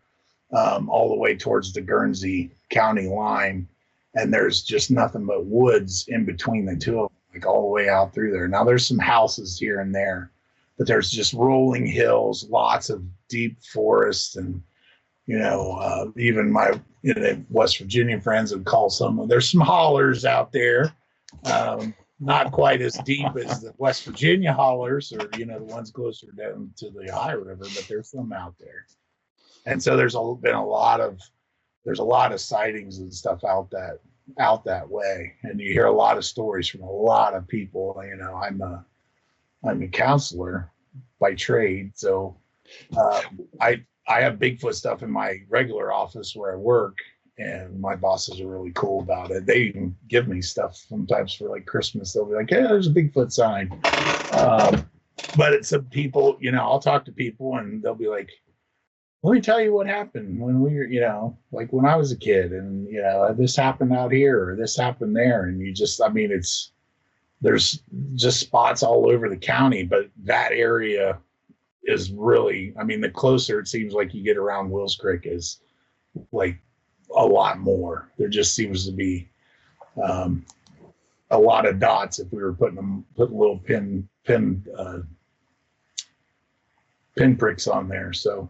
all the way towards the Guernsey County line, and there's just nothing but woods in between the two of them, all the way out through there. Now there's some houses here and there, but there's just rolling hills, lots of deep forests, and Even my West Virginia friends would call there's some hollers out there. Not quite as deep as the West Virginia hollers, or the ones closer down to the Ohio River, but there's some out there. And so there's been a lot of sightings and stuff out that way, and you hear a lot of stories from a lot of people. I'm a counselor by trade, so I have Bigfoot stuff in my regular office where I work, and my bosses are really cool about it. They even give me stuff sometimes for like Christmas. They'll be like, "Yeah, there's a Bigfoot sign." But it's some people, I'll talk to people and they'll be like, "Let me tell you what happened when we were, like when I was a kid, and this happened out here or this happened there." And there's just spots all over the county, but that area is really, the closer it seems like you get around Wills Creek is like a lot more. There just seems to be a lot of dots if we were putting little pin pricks on there. So,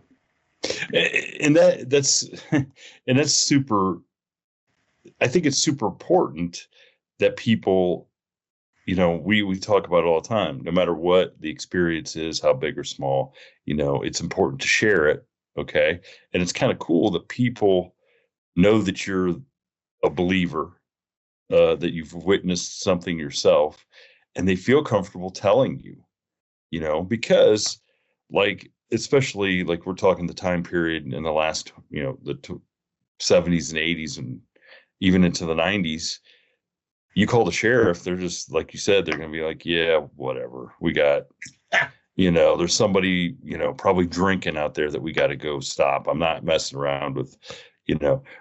and that's super. I think it's super important that people, we talk about it all the time. No matter what the experience is, how big or small, it's important to share it. Okay, and it's kind of cool that people know that you're a believer, that you've witnessed something yourself, and they feel comfortable telling you, because especially like we're talking the time period in the last, the 70s and 80s and even into the 90s, you call the sheriff, they're just, like you said, they're going to be like, yeah, whatever. We got, there's somebody, probably drinking out there that we got to go stop. I'm not messing around with,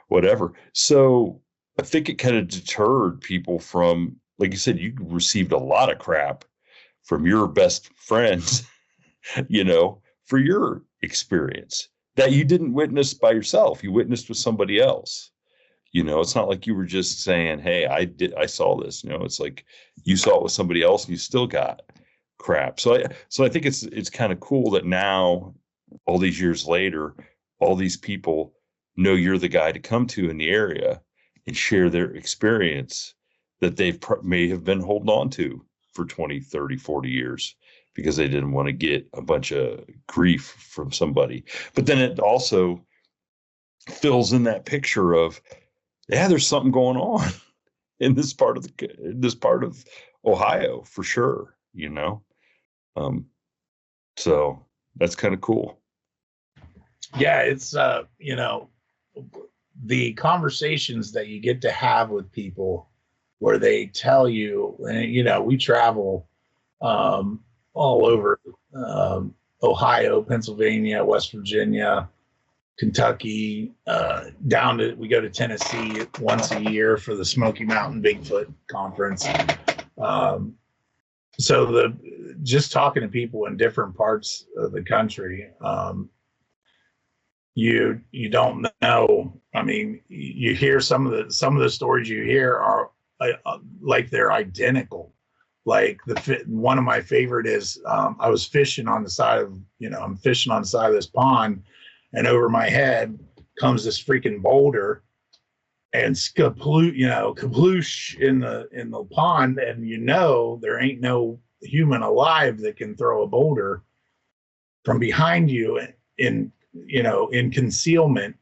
whatever. So I think it kind of deterred people from, like you said, you received a lot of crap from your best friends, for your experience that you didn't witness by yourself. You witnessed with somebody else. It's not like you were just saying, "Hey, I saw this." It's like you saw it with somebody else and you still got crap. So I think it's kind of cool that now, all these years later, all these people know you're the guy to come to in the area and share their experience that they've may have been holding on to for 20, 30, 40 years because they didn't want to get a bunch of grief from somebody. But then it also fills in that picture of, yeah, there's something going on in this part of Ohio for sure, so that's kind of cool. Yeah, it's the conversations that you get to have with people where they tell you, and we travel all over Ohio, Pennsylvania, West Virginia, Kentucky, we go to Tennessee once a year for the Smoky Mountain Bigfoot Conference. So just talking to people in different parts of the country, you don't know. You hear some of the stories you hear are like they're identical. Like one of my favorite is I was fishing on the side of I'm fishing on the side of this pond, and over my head comes this freaking boulder and kaploosh in the pond, and there ain't no human alive that can throw a boulder from behind you in concealment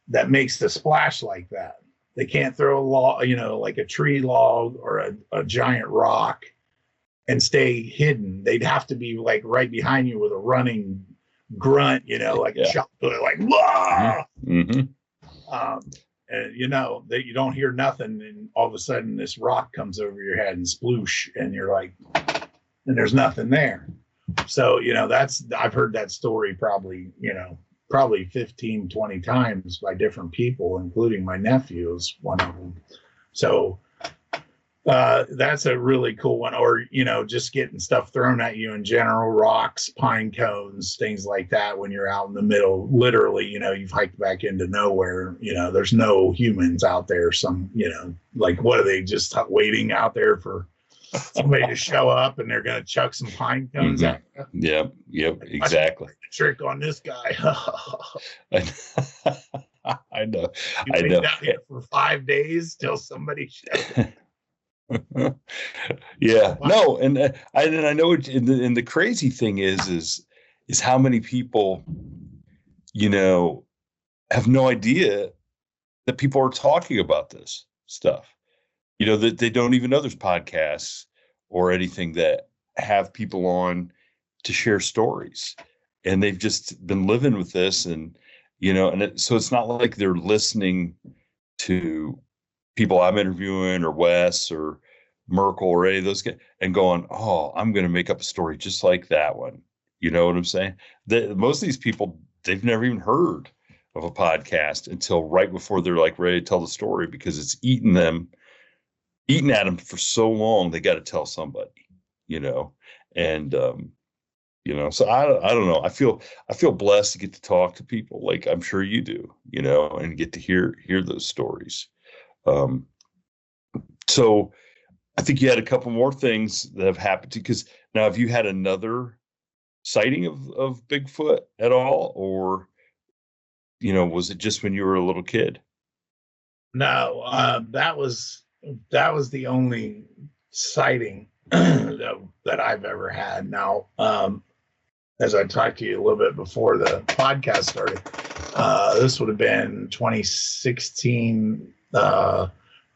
that makes the splash like that. They can't throw a log, like a tree log or a giant rock and stay hidden. They'd have to be like right behind you with a running grunt, like a shot, like whoa. Mm-hmm. And that you don't hear nothing, and all of a sudden this rock comes over your head and sploosh, and you're like, and there's nothing there. So I've heard that story probably 15, 20 times by different people, including my nephew is one of them. So that's a really cool one. Or just getting stuff thrown at you in general, rocks, pine cones, things like that when you're out in the middle. Literally, you've hiked back into nowhere. There's no humans out there. Like, what are they just waiting out there for somebody to show up and they're going to chuck some pine cones at you. Yep, exactly. The trick on this guy. I know. You wait down here for 5 days till somebody shows up. Yeah, no, and I know it, and the crazy thing is how many people, have no idea that people are talking about this stuff. That they don't even know there's podcasts or anything that have people on to share stories, and they've just been living with this, and so it's not like they're listening to people I'm interviewing or Wes or Merkel or any of those guys and going, oh, I'm going to make up a story just like that one. You know what I'm saying? Most of these people, they've never even heard of a podcast until right before they're like ready to tell the story, because it's eating at them for so long. They got to tell somebody, and, so I don't know. I feel blessed to get to talk to people like I'm sure you do, and get to hear those stories. So I think you had a couple more things that have happened to you, because now, have you had another sighting of Bigfoot at all, or, was it just when you were a little kid? No, that was the only sighting that I've ever had. Now, as I talked to you a little bit before the podcast started, this would have been 2016, the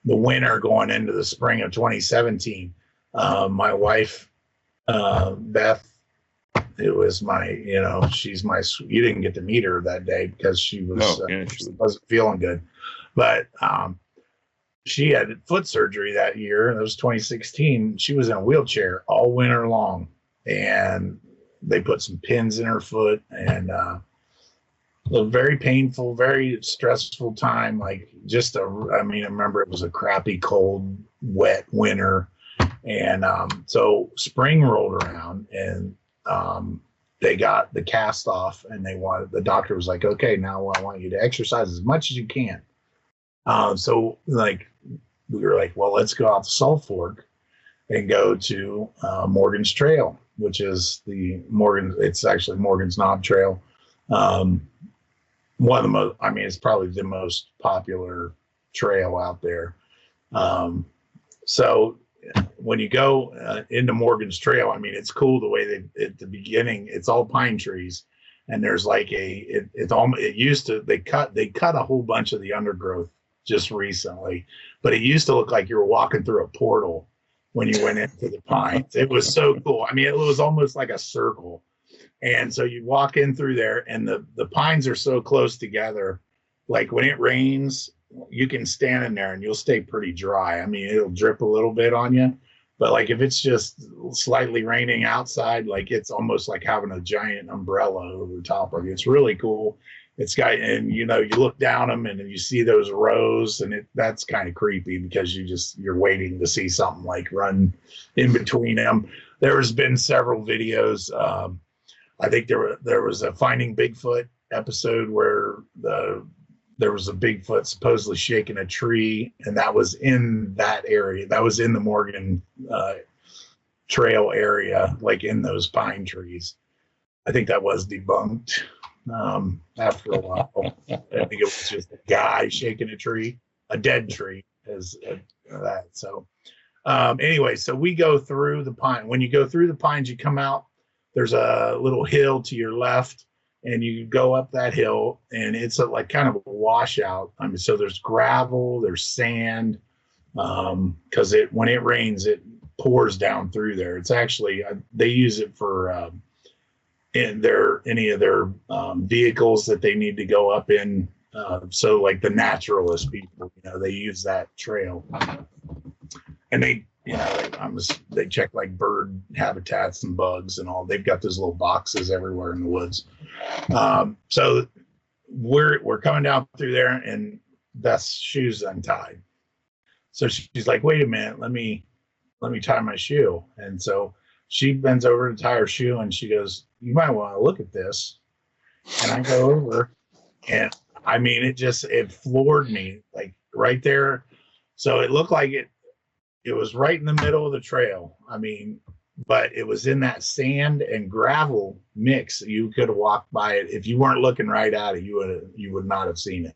winter going into the spring of 2017. My wife, Beth, it was she's you didn't get to meet her that day because she wasn't feeling good, but she had foot surgery that year. It was 2016. She was in a wheelchair all winter long, and they put some pins in her foot, and a very painful, very stressful time. Like I remember it was a crappy, cold, wet winter. And so spring rolled around, and they got the cast off, and the doctor was like, okay, now I want you to exercise as much as you can. So we were like, well, let's go out to Salt Fork and go to Morgan's Trail, which is it's actually Morgan's Knob Trail. One of the most, it's probably the most popular trail out there. So when you go into Morgan's Trail, it's cool the way at the beginning, it's all pine trees, and there's like they cut a whole bunch of the undergrowth just recently, but it used to look like you were walking through a portal when you went into the pines. It was so cool. It was almost like a circle. And so you walk in through there, and the pines are so close together. Like when it rains, you can stand in there and you'll stay pretty dry. It'll drip a little bit on you, but like if it's just slightly raining outside, like it's almost like having a giant umbrella over the top of you. It's really cool. You look down them and you see those rows, and that's kind of creepy because you're waiting to see something like run in between them. There's been several videos. I think there was a Finding Bigfoot episode where there was a Bigfoot supposedly shaking a tree, and that was in that area. That was in the Morgan Trail area, like in those pine trees. I think that was debunked after a while. I think it was just a guy shaking a tree, a dead tree, that. So anyway, so we go through the pine. When you go through the pines, you come out. There's a little hill to your left, and you go up that hill, and it's like kind of a washout. So there's gravel, there's sand, because when it rains, it pours down through there. It's actually they use it for any of their vehicles that they need to go up in. So like the naturalist people, they use that trail, and they check like bird habitats and bugs and all. They've got those little boxes everywhere in the woods. So we're coming down through there, and Beth's shoe's untied. So she's like, wait a minute, let me tie my shoe. And so she bends over to tie her shoe, and she goes, you might want to look at this. And I go over, and it floored me, like right there. So it looked like it was right in the middle of the trail. I mean, but it was in that sand and gravel mix. You could have walked by it if you weren't looking right at it. You would not have seen it.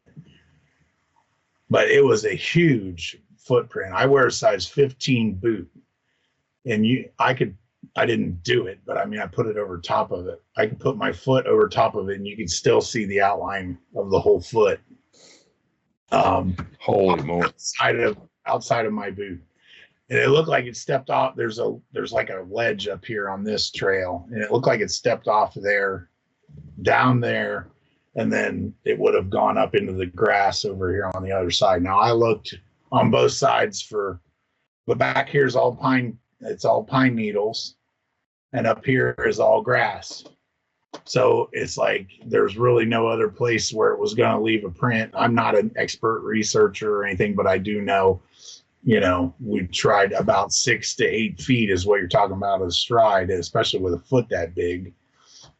But it was a huge footprint. I wear a size 15 boot, and I didn't do it, but I mean, I put it over top of it. I could put my foot over top of it, and you could still see the outline of the whole foot. Holy moly! Outside of my boot, and it looked like it stepped off. There's like a ledge up here on this trail, and it looked like it stepped off there, down there, and then it would have gone up into the grass over here on the other side. Now I looked on both sides but back here is all pine. It's all pine needles, and up here is all grass. So it's like there's really no other place where it was going to leave a print. I'm not an expert researcher or anything, but I do know, we tried about 6 to 8 feet is what you're talking about as stride, especially with a foot that big.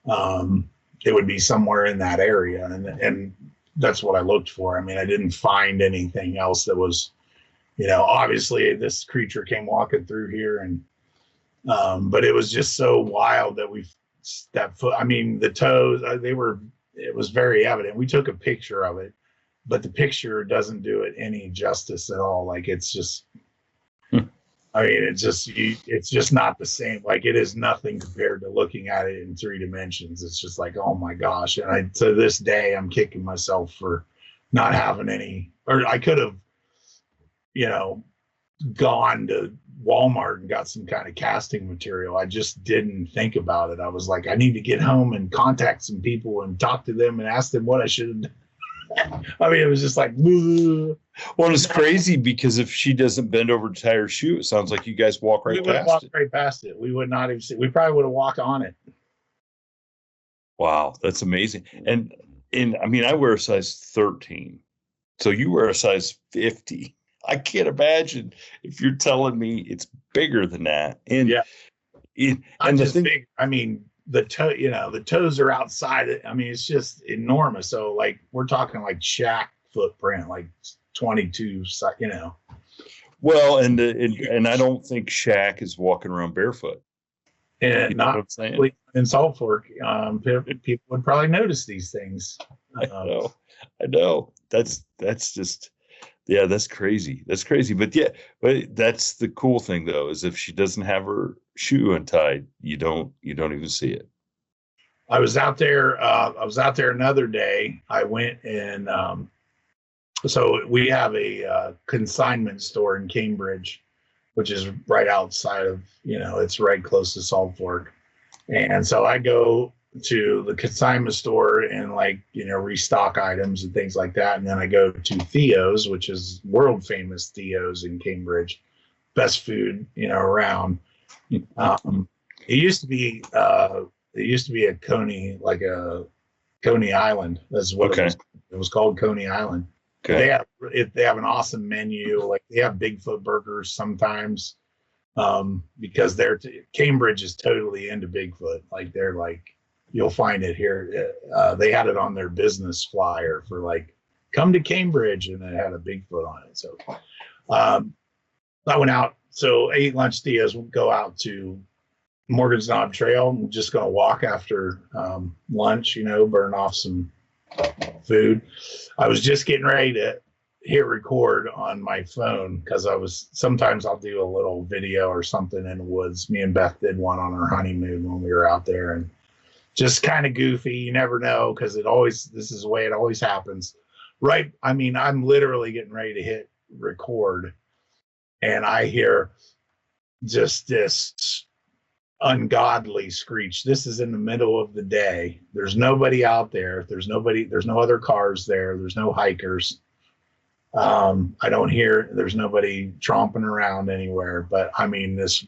It would be somewhere in that area, and that's what I looked for. I mean, I didn't find anything else that was, obviously this creature came walking through here, and but it was just so wild that that foot. I mean, the toes, it was very evident. We took a picture of it, but the picture doesn't do it any justice at all. Like, it's just, I mean, it's just not the same. Like, it is nothing compared to looking at it in 3 dimensions. It's just like, oh my gosh. And to this day, I'm kicking myself for not having any, or I could have, gone to Walmart and got some kind of casting material. I just didn't think about it. I was like, I need to get home and contact some people and talk to them and ask them what I should have done. I mean, it was just like, well, it's crazy because if she doesn't bend over to tie her shoe, it sounds like you guys walk right past it. We would not even see. We probably would have walked on it. Wow, that's amazing. And I mean, I wear a size 13, so you wear a size 50. I can't imagine if you're telling me it's bigger than that. And yeah, and the thing, big. I mean, the toes are outside it. I mean, it's just enormous. So like, we're talking like Shaq footprint, like 22. Well, and I don't think Shaq is walking around barefoot. And not what I'm saying? In Salt Fork, people would probably notice these things. I know. That's just. Yeah, that's crazy. But that's the cool thing though, is if she doesn't have her shoe untied, you don't even see it. I was out there another day. I went and so we have a consignment store in Cambridge, which is right outside of, it's right close to Salt Fork. And so I go to the consignment store and restock items and things like that. And then I go to Theo's, which is world famous Theo's in Cambridge, best food, around. It used to be a Coney, like a Coney Island. That's what it was. It was called Coney Island. Okay. They have an awesome menu. Like, they have Bigfoot burgers sometimes, because Cambridge is totally into Bigfoot. Like, they're like, you'll find it here. They had it on their business flyer for like, come to Cambridge, and it had a Bigfoot on it. So I went out. So ate lunch. Theo's. We'll go out to Morgan's Knob Trail. I'm just going to walk after lunch, burn off some food. I was just getting ready to hit record on my phone because sometimes I'll do a little video or something in the woods. Me and Beth did one on our honeymoon when we were out there, and just kind of goofy. You never know, because this is the way it always happens. Right. I mean, I'm literally getting ready to hit record, and I hear just this ungodly screech. This is in the middle of the day. There's nobody out there. There's no other cars there. There's no hikers. I don't hear, there's nobody tromping around anywhere, but I mean, this,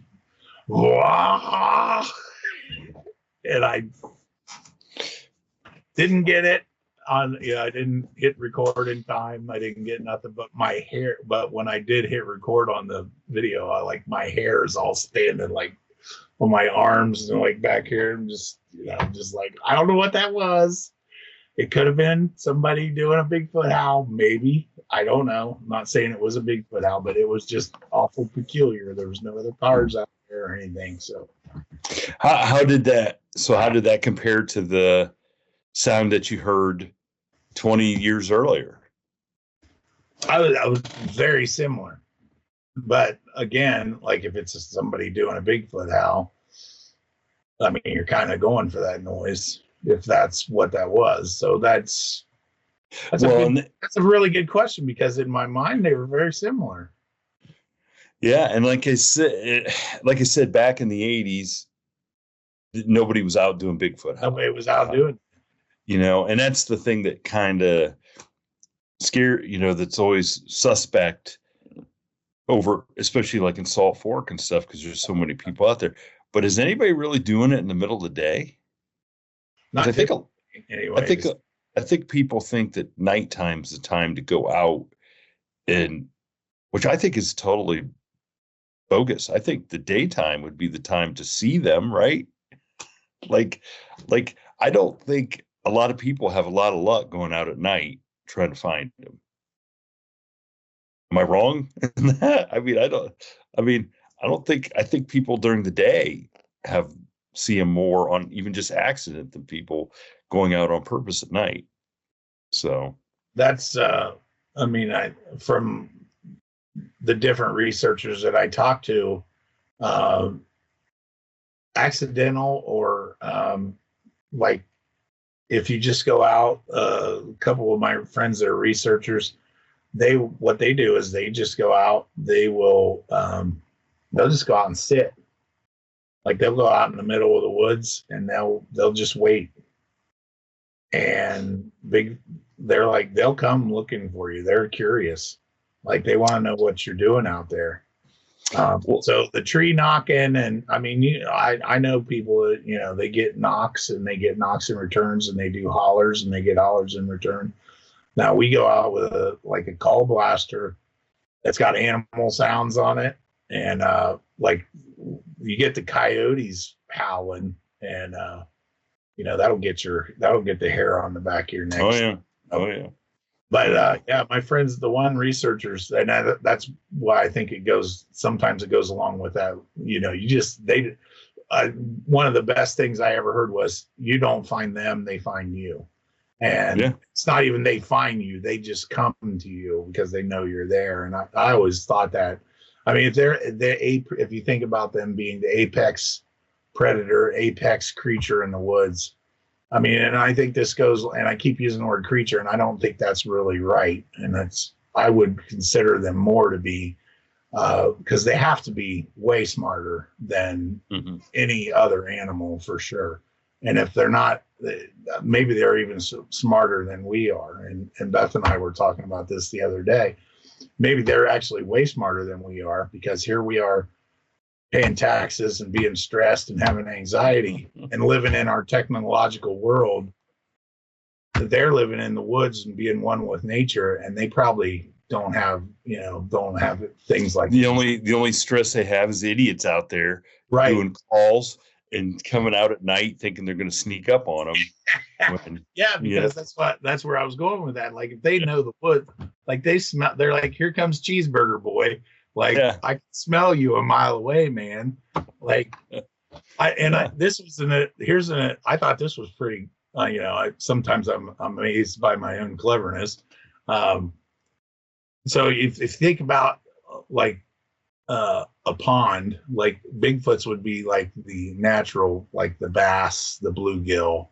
and I didn't get it on, I didn't hit record in time. I didn't get nothing but my hair. But when I did hit record on the video, my hair is all standing like on my arms and like back here. I'm just, just like, I don't know what that was. It could have been somebody doing a Bigfoot howl, maybe. I don't know. I'm not saying it was a Bigfoot howl, but it was just awful peculiar. There was no other cars out there or anything. So How did that? So how did that compare to the sound that you heard 20 years earlier? I was very similar. But again, like if it's somebody doing a Bigfoot howl, I mean, you're kind of going for that noise if that's what that was. So that's a really good question, because in my mind they were very similar. Yeah, and like I said, back in the 80s, nobody was out doing Bigfoot. Nobody was out doing it. And that's the thing that kind of that's always suspect over, especially like in Salt Fork and stuff, because there's so many people out there. But is anybody really doing it in the middle of the day? Not anyway. I think people think that nighttime's the time to go out, and which I think is totally bogus. I think the daytime would be the time to see them, right? Like I don't think a lot of people have a lot of luck going out at night trying to find them. Am I wrong in that? I think people during the day see them more on even just accident than people going out on purpose at night. So that's, from the different researchers that I talked to, accidental or like if you just go out, a couple of my friends that are researchers, what they do is they just go out, they'll just go out and sit. Like they'll go out in the middle of the woods and they'll just wait. And they'll come looking for you. They're curious. Like they want to know what you're doing out there. So the tree knocking, and I mean, I know people that, they get knocks and they get knocks in returns, and they do hollers and they get hollers in return. Now we go out with a call blaster that's got animal sounds on it. And like you get the coyotes howling, and that'll get the hair on the back of your neck. Oh yeah. But my friends, the one researchers, and that's why I think sometimes it goes along with that. One of the best things I ever heard was, you don't find them, they find you. And It's not even they find you, they just come to you because they know you're there. And I always thought that, I mean, if you think about them being the apex predator, apex creature in the woods, I mean, and I think this goes, and I keep using the word creature, and I don't think that's really right. And I would consider them more to be, because they have to be way smarter than any other animal for sure. And if they're not, maybe they're even smarter than we are. And Beth and I were talking about this the other day. Maybe they're actually way smarter than we are, because here we are paying taxes and being stressed and having anxiety and living in our technological world. They're living in the woods and being one with nature, and they probably don't have things like the only stress they have is idiots out there doing calls and coming out at night thinking they're going to sneak up on them. That's where I was going with that. Like if they know the wood, like they're like, here comes Cheeseburger Boy. Like I can smell you a mile away, man. Like I thought this was pretty, sometimes I'm amazed by my own cleverness. So if you think about a pond, like Bigfoots would be like the natural, like the bass, the bluegill.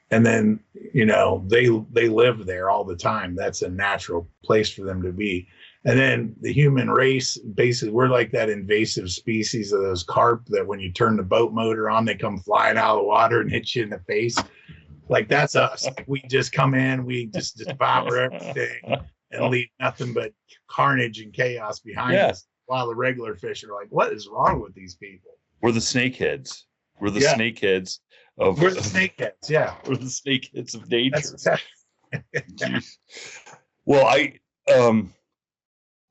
And then, they live there all the time. That's a natural place for them to be. And then the human race, basically, we're like that invasive species of those carp that when you turn the boat motor on, they come flying out of the water and hit you in the face. Like that's us. We just come in, we just devour everything and leave nothing but carnage and chaos behind us. While the regular fish are like, what is wrong with these people? We're the snakeheads. We're the snakeheads of. We're the snakeheads. Yeah, we're the snakeheads of nature. Exactly. Well,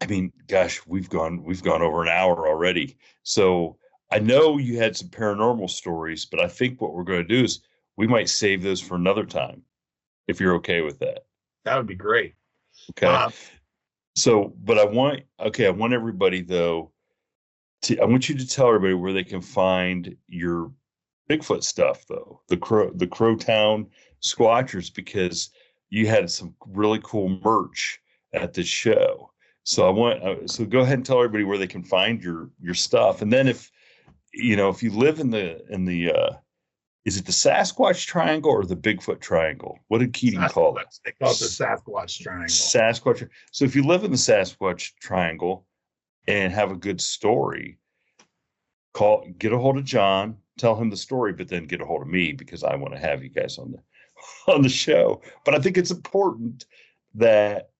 I mean, gosh, we've gone over an hour already. So I know you had some paranormal stories, but I think what we're going to do is we might save those for another time. if you're okay with that. That would be great. Okay. So, but I want everybody though I want you to tell everybody where they can find your Bigfoot stuff though, the Crowtown Squatchers, because you had some really cool merch at the show. So so go ahead and tell everybody where they can find your stuff. And then if you live in the is it the Sasquatch Triangle or the Bigfoot Triangle? What did Keating call it? They call it the Sasquatch Triangle. Sasquatch. So if you live in the Sasquatch Triangle and have a good story, get a hold of John, tell him the story, but then get a hold of me because I want to have you guys on the show. But I think it's important that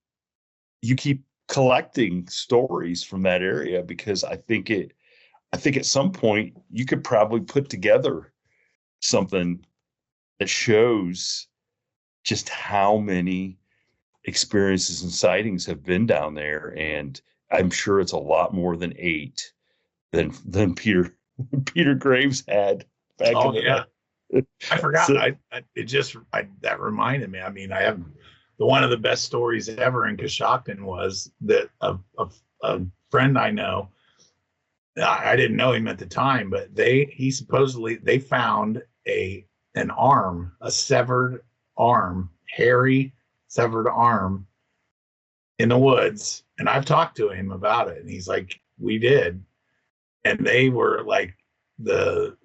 you keep collecting stories from that area, because I think at some point you could probably put together something that shows just how many experiences and sightings have been down there. And I'm sure it's a lot more than 8 than Peter Graves had back in the day. I forgot. So, that reminded me. I mean, I have one of the best stories ever in Coshocton was that a friend I know, I didn't know him at the time, but they found an arm, a severed arm, hairy severed arm in the woods. And I've talked to him about it, and he's like, we did. And they were like, the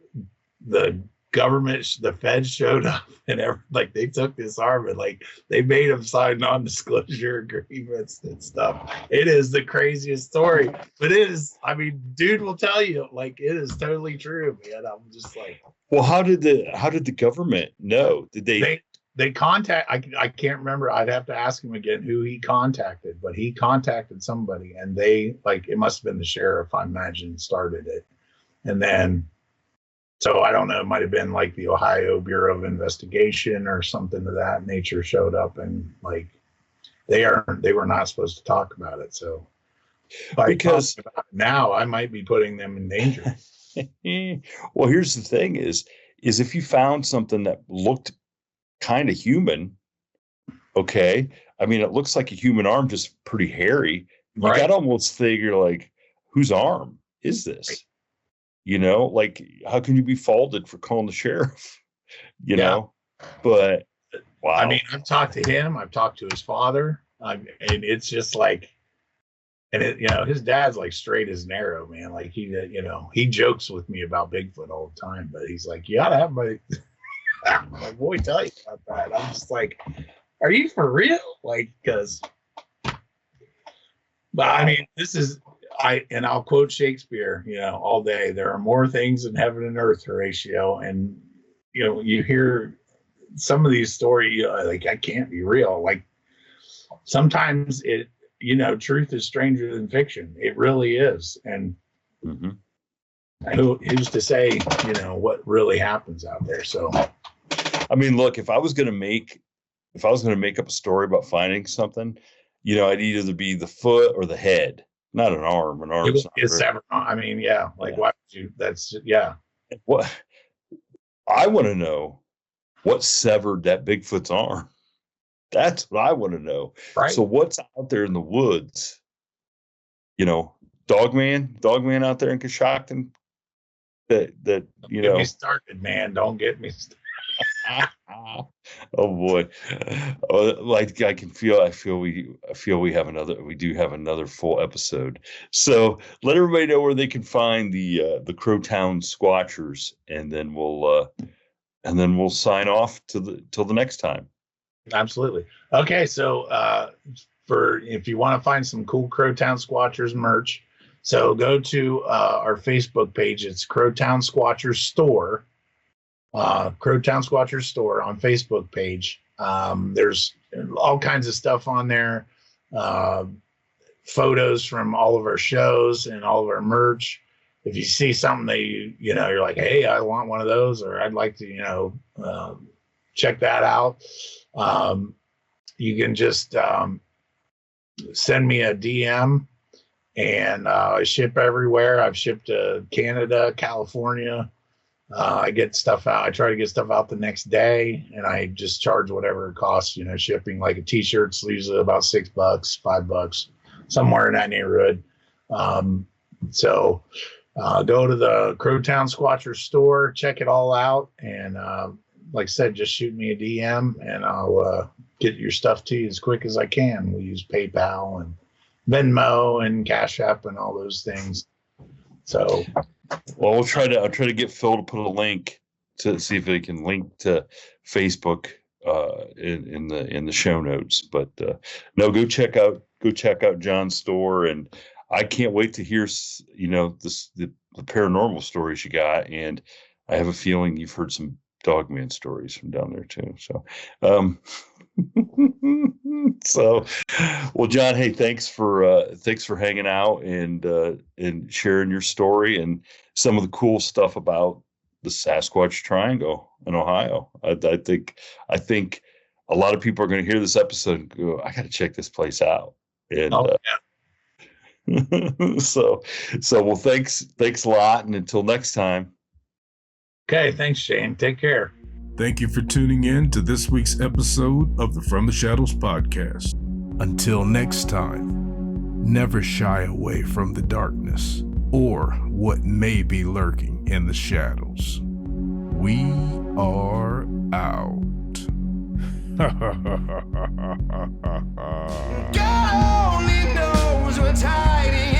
government, the feds showed up, and they took this arm and they made him sign non-disclosure agreements and stuff. It is the craziest story, but it is. I mean, dude will tell you it is totally true, man. I'm just like, well, how did the government know? Did they contact? I can't remember. I'd have to ask him again who he contacted, but he contacted somebody, and they it must have been the sheriff, I imagine, started it, and then. So I don't know, it might have been the Ohio Bureau of Investigation or something of that nature showed up, and they were not supposed to talk about it. So because now I might be putting them in danger. Well, here's the thing is if you found something that looked kind of human, okay. I mean, it looks like a human arm, just pretty hairy. You got to almost figure whose arm is this? Right. How can you be faulted for calling the sheriff? You know, but wow. I mean, I've talked to him. I've talked to his father, and it's just his dad's straight as an arrow, man. He jokes with me about Bigfoot all the time, but he's like, you gotta have my boy tell you about that. I'm just like, are you for real? Because, but I mean, this is. I'll quote Shakespeare, all day. There are more things in heaven and earth, Horatio. And, you hear some of these stories, that can't be real. Sometimes truth is stranger than fiction. It really is. And who's to say, what really happens out there? So, I mean, look, if I was going to make up a story about finding something, I'd either be the foot or the head. Not an arm. An arm. It's severed. I mean, yeah. Why would you? That's yeah. What I want to know, what severed that Bigfoot's arm? That's what I want to know. Right. So what's out there in the woods? Dogman out there in Coshocton. That Don't get me started, man. Don't get me started. Oh boy. I feel we do have another full episode. So let everybody know where they can find the Crowtown Squatchers, and then we'll sign off till the next time. Absolutely. Okay, so if you want to find some cool Crowtown Squatchers merch, so go to our Facebook page. It's Crowtown Squatchers Store. Crowtown Squatchers Store on Facebook page. There's all kinds of stuff on there. Photos from all of our shows and all of our merch. If you see something that you're like, hey, I want one of those, or I'd like to, check that out. You can just send me a DM, and I ship everywhere. I've shipped to Canada, California, I get stuff out. I try to get stuff out the next day, and I just charge whatever it costs, shipping. Like a t-shirt's usually about $6, $5, somewhere in that neighborhood. So go to the Crowtown Squatcher store, check it all out, and like I said, just shoot me a DM, and I'll get your stuff to you as quick as I can. We use PayPal and Venmo and Cash App and all those things. So, well, I'll try to get Phil to put a link to see if he can link to Facebook in the show notes. But no, go check out John's store, and I can't wait to hear the paranormal stories you got. And I have a feeling you've heard some Dogman stories from down there too. So, well, John, hey, thanks for hanging out and sharing your story and some of the cool stuff about the Sasquatch Triangle in Ohio. I think a lot of people are going to hear this episode and go, I got to check this place out. And so well, thanks a lot, and until next time. Okay, thanks, Shane. Take care. Thank you for tuning in to this week's episode of the From the Shadows podcast. Until next time, never shy away from the darkness or what may be lurking in the shadows. We are out. God only knows what's hiding